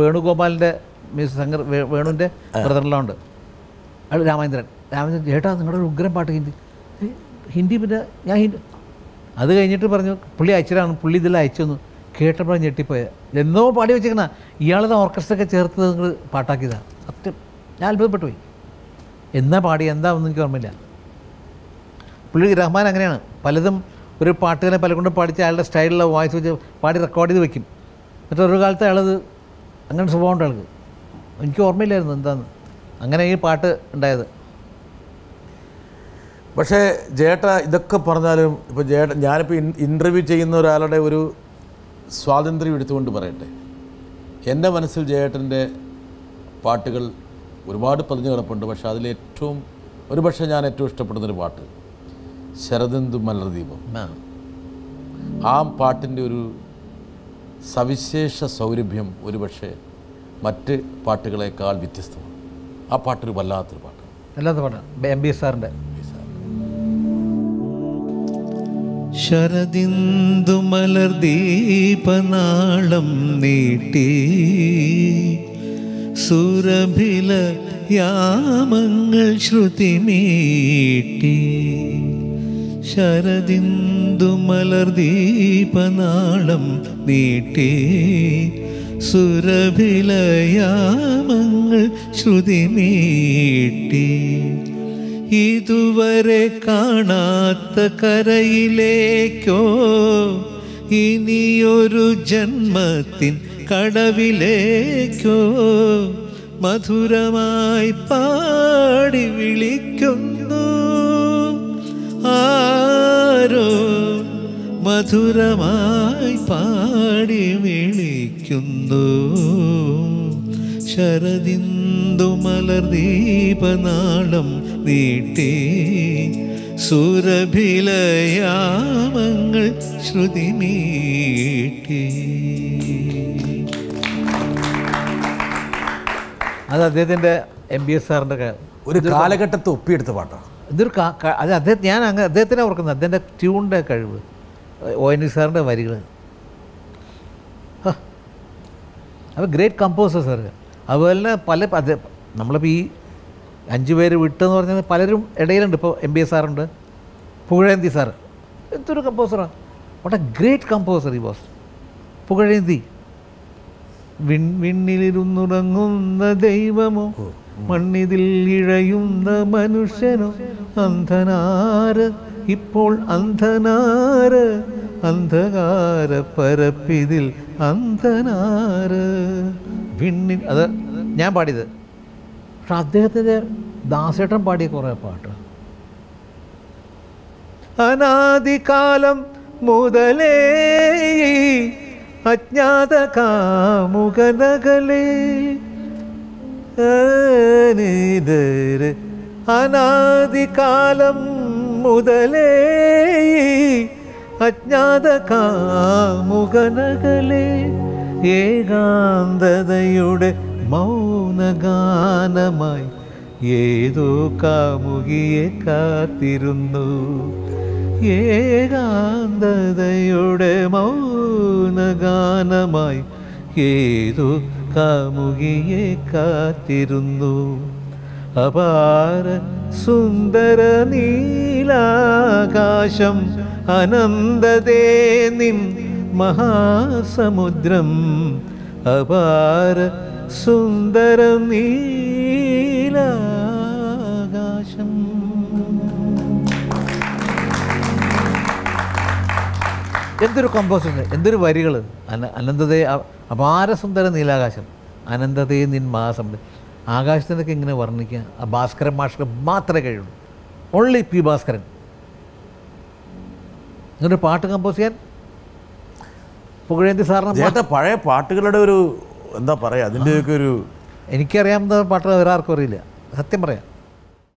വേണുഗോപാലിൻ്റെ മ്യൂസിക് സങ്കർ വേണുവിൻ്റെ ബ്രദറിലുണ്ട്. അയാൾ രാമേന്ദ്രൻ ചേട്ടാ നിങ്ങളുടെ ഒരു ഉഗ്രം പാട്ട് ഹിന്ദി. ഹിന്ദി പിന്നെ ഞാൻ ഹിന്ദി അത് കഴിഞ്ഞിട്ട് പറഞ്ഞു പുള്ളി അയച്ചതാണ്, പുള്ളി ഇതെല്ലാം അയച്ചൊന്നു കേട്ടപ്പോഴാണ് ഞെട്ടിപ്പോയത്. എന്നോ പാടി വെച്ചേക്കണ ഇയാളത് ഓർക്കസ്ട്രയൊക്കെ ചേർത്ത് നിങ്ങൾ പാട്ടാക്കിയതാണ്. സത്യം ഞാൻ അത്ഭുതപ്പെട്ടു പോയി. എന്നാ പാടി എന്താ ഒന്നും എനിക്ക് ഓർമ്മയില്ല. പുള്ളി റഹ്മാൻ അങ്ങനെയാണ്, പലതും ഒരു പാട്ടുകാരെ പലകൊണ്ടും പാടിച്ച് അയാളുടെ സ്റ്റൈലിലുള്ള വോയിസ് വെച്ച് പാടി റെക്കോർഡ് ചെയ്ത് വെക്കും. എന്നിട്ട് ഒരു കാലത്ത് അയാളത് അങ്ങനെ സ്വഭാവമുണ്ട് ആൾക്ക്. എനിക്ക് ഓർമ്മയില്ലായിരുന്നു എന്താന്ന് അങ്ങനെ ഈ പാട്ട് ഉണ്ടായത്.
പക്ഷേ ജേട്ട ഇതൊക്കെ പറഞ്ഞാലും ഇപ്പോൾ ഞാനിപ്പോൾ ഇൻ്റർവ്യൂ ചെയ്യുന്ന ഒരാളുടെ ഒരു സ്വാതന്ത്ര്യം എടുത്തുകൊണ്ട് പറയട്ടെ, എൻ്റെ മനസ്സിൽ ജയേട്ടൻ്റെ പാട്ടുകൾ ഒരുപാട് പതിഞ്ഞു കിടപ്പുണ്ട്. പക്ഷേ അതിലേറ്റവും ഒരുപക്ഷെ ഞാൻ ഏറ്റവും ഇഷ്ടപ്പെടുന്നൊരു പാട്ട് ശരദിന്ദു മലർദീപം. ആ പാട്ടിൻ്റെ ഒരു സവിശേഷ സൗരഭ്യം ഒരുപക്ഷെ മറ്റ് പാട്ടുകളേക്കാൾ വ്യത്യസ്തമാണ്. ആ പാട്ടൊരു വല്ലാത്തൊരു പാട്ട്,
വല്ലാത്ത പാട്ടാണ്. MBS സാറിൻ്റെ
ശരദിന്ദു മലർദീപനാളം നീട്ടി സുരഭില യാമങ്ങൾ ശ്രുതിമീട്ടി. ശരദിന്ദു മലർദീപനാളം നീട്ടി സുരഭില യാമങ്ങൾ ശ്രുതിമീട്ടി. ഇതുവരെ കാണാത്ത കരയിലേക്കോ ഇനിയൊരു ജന്മത്തിൻ കടവിലേക്കോ മധുരമായി പാടി വിളിക്കുന്നു ആരോ, മധുരമായി പാടി വിളിക്കുന്നു. ശരദിന്ദു മലർദീപനാളം നീട്ടി സുരഭിലയാമങ്ങൾ ശ്രുതിമീട്ടി.
അത് അദ്ദേഹത്തിൻ്റെ MBS സാറിൻ്റെ
ഒരു കാലഘട്ടത്തെ ഒപ്പിയെടുത്ത പാട്ടാണ്.
ഇതൊരു അത് ഞാൻ അദ്ദേഹത്തിനെ ഓർക്കുന്നത്, അദ്ദേഹത്തിൻ്റെ ട്യൂണിൻ്റെ കഴിവ്, ONV സാറിൻ്റെ വരികൾ. അപ്പോൾ ഗ്രേറ്റ് കമ്പോസേഴ്സ് സാർ. അതുപോലെ തന്നെ പല നമ്മളിപ്പോൾ ഈ 5 പേര് വിട്ടെന്ന് പറഞ്ഞാൽ പലരും ഇടയിലുണ്ട്. ഇപ്പോൾ MBS സാറുണ്ട്, പുകഴേന്തി സാർ, എന്തൊരു കമ്പോസറാണ്. വാട്ട് എ ഗ്രേറ്റ് കമ്പോസർ ഈ വാസ് പുകഴേന്തി. വിണ്ണിലിരുന്നുറങ്ങുന്ന ദൈവമോ മണ്ണിതിൽ ഇഴയുന്ന മനുഷ്യനോ അന്ധനാര് ഇപ്പോൾ അന്ധനാര് അന്ധകാര പരപ്പിതിൽ അന്ധനാര് വിണ്ണിൽ. അത് ഞാൻ പാടിയത്. പക്ഷെ അദ്ദേഹത്തിൻ്റെ ദാസേട്ടൻ പാടിയ കുറേ പാട്ട് അനാദികാലം മുതലേ അജ്ഞാത കാമുകനകലേ അനാദികാലം മുതലേ അജ്ഞാത കാമുകനകലേ ഏകാന്തതയുടെ മൗനഗാനമായി ഏതോ കാമുകിയെ കാത്തിരുന്നു. ഏകാന്തതയുടെ മൗനഗാനമായി ഏതോ കാമുകിയെ കാത്തിരുന്നു. അപാര സുന്ദര നീലാകാശം അനന്തതേ നിൻ മഹാസമുദ്രം. അപാര സുന്ദര നീലാകാശം. എന്തൊരു കമ്പോസിഷൻ, എന്തൊരു വരികൾ. അനന്തതയെ അപാര സുന്ദര നീലാകാശം അനന്തതയെ നിൻ മഹാസമുദ്രം. ആകാശത്തിനൊക്കെ ഇങ്ങനെ വർണ്ണിക്കുക ആ ഭാസ്കരൻ മാഷ്ക്ക് മാത്രമേ കഴിയുള്ളൂ. Only P. ഭാസ്കരൻ. ഇങ്ങനൊരു പാട്ട് കമ്പോസ് ചെയ്യാൻ പുകഴേന്തി സാറിന്
പഴയ പാട്ടുകളുടെ ഒരു എന്താ പറയുക, അതിൻ്റെയൊക്കെ ഒരു
എനിക്കറിയാവുന്ന പാട്ടുകൾ വേറെ ആർക്കും അറിയില്ല, സത്യം പറയാം.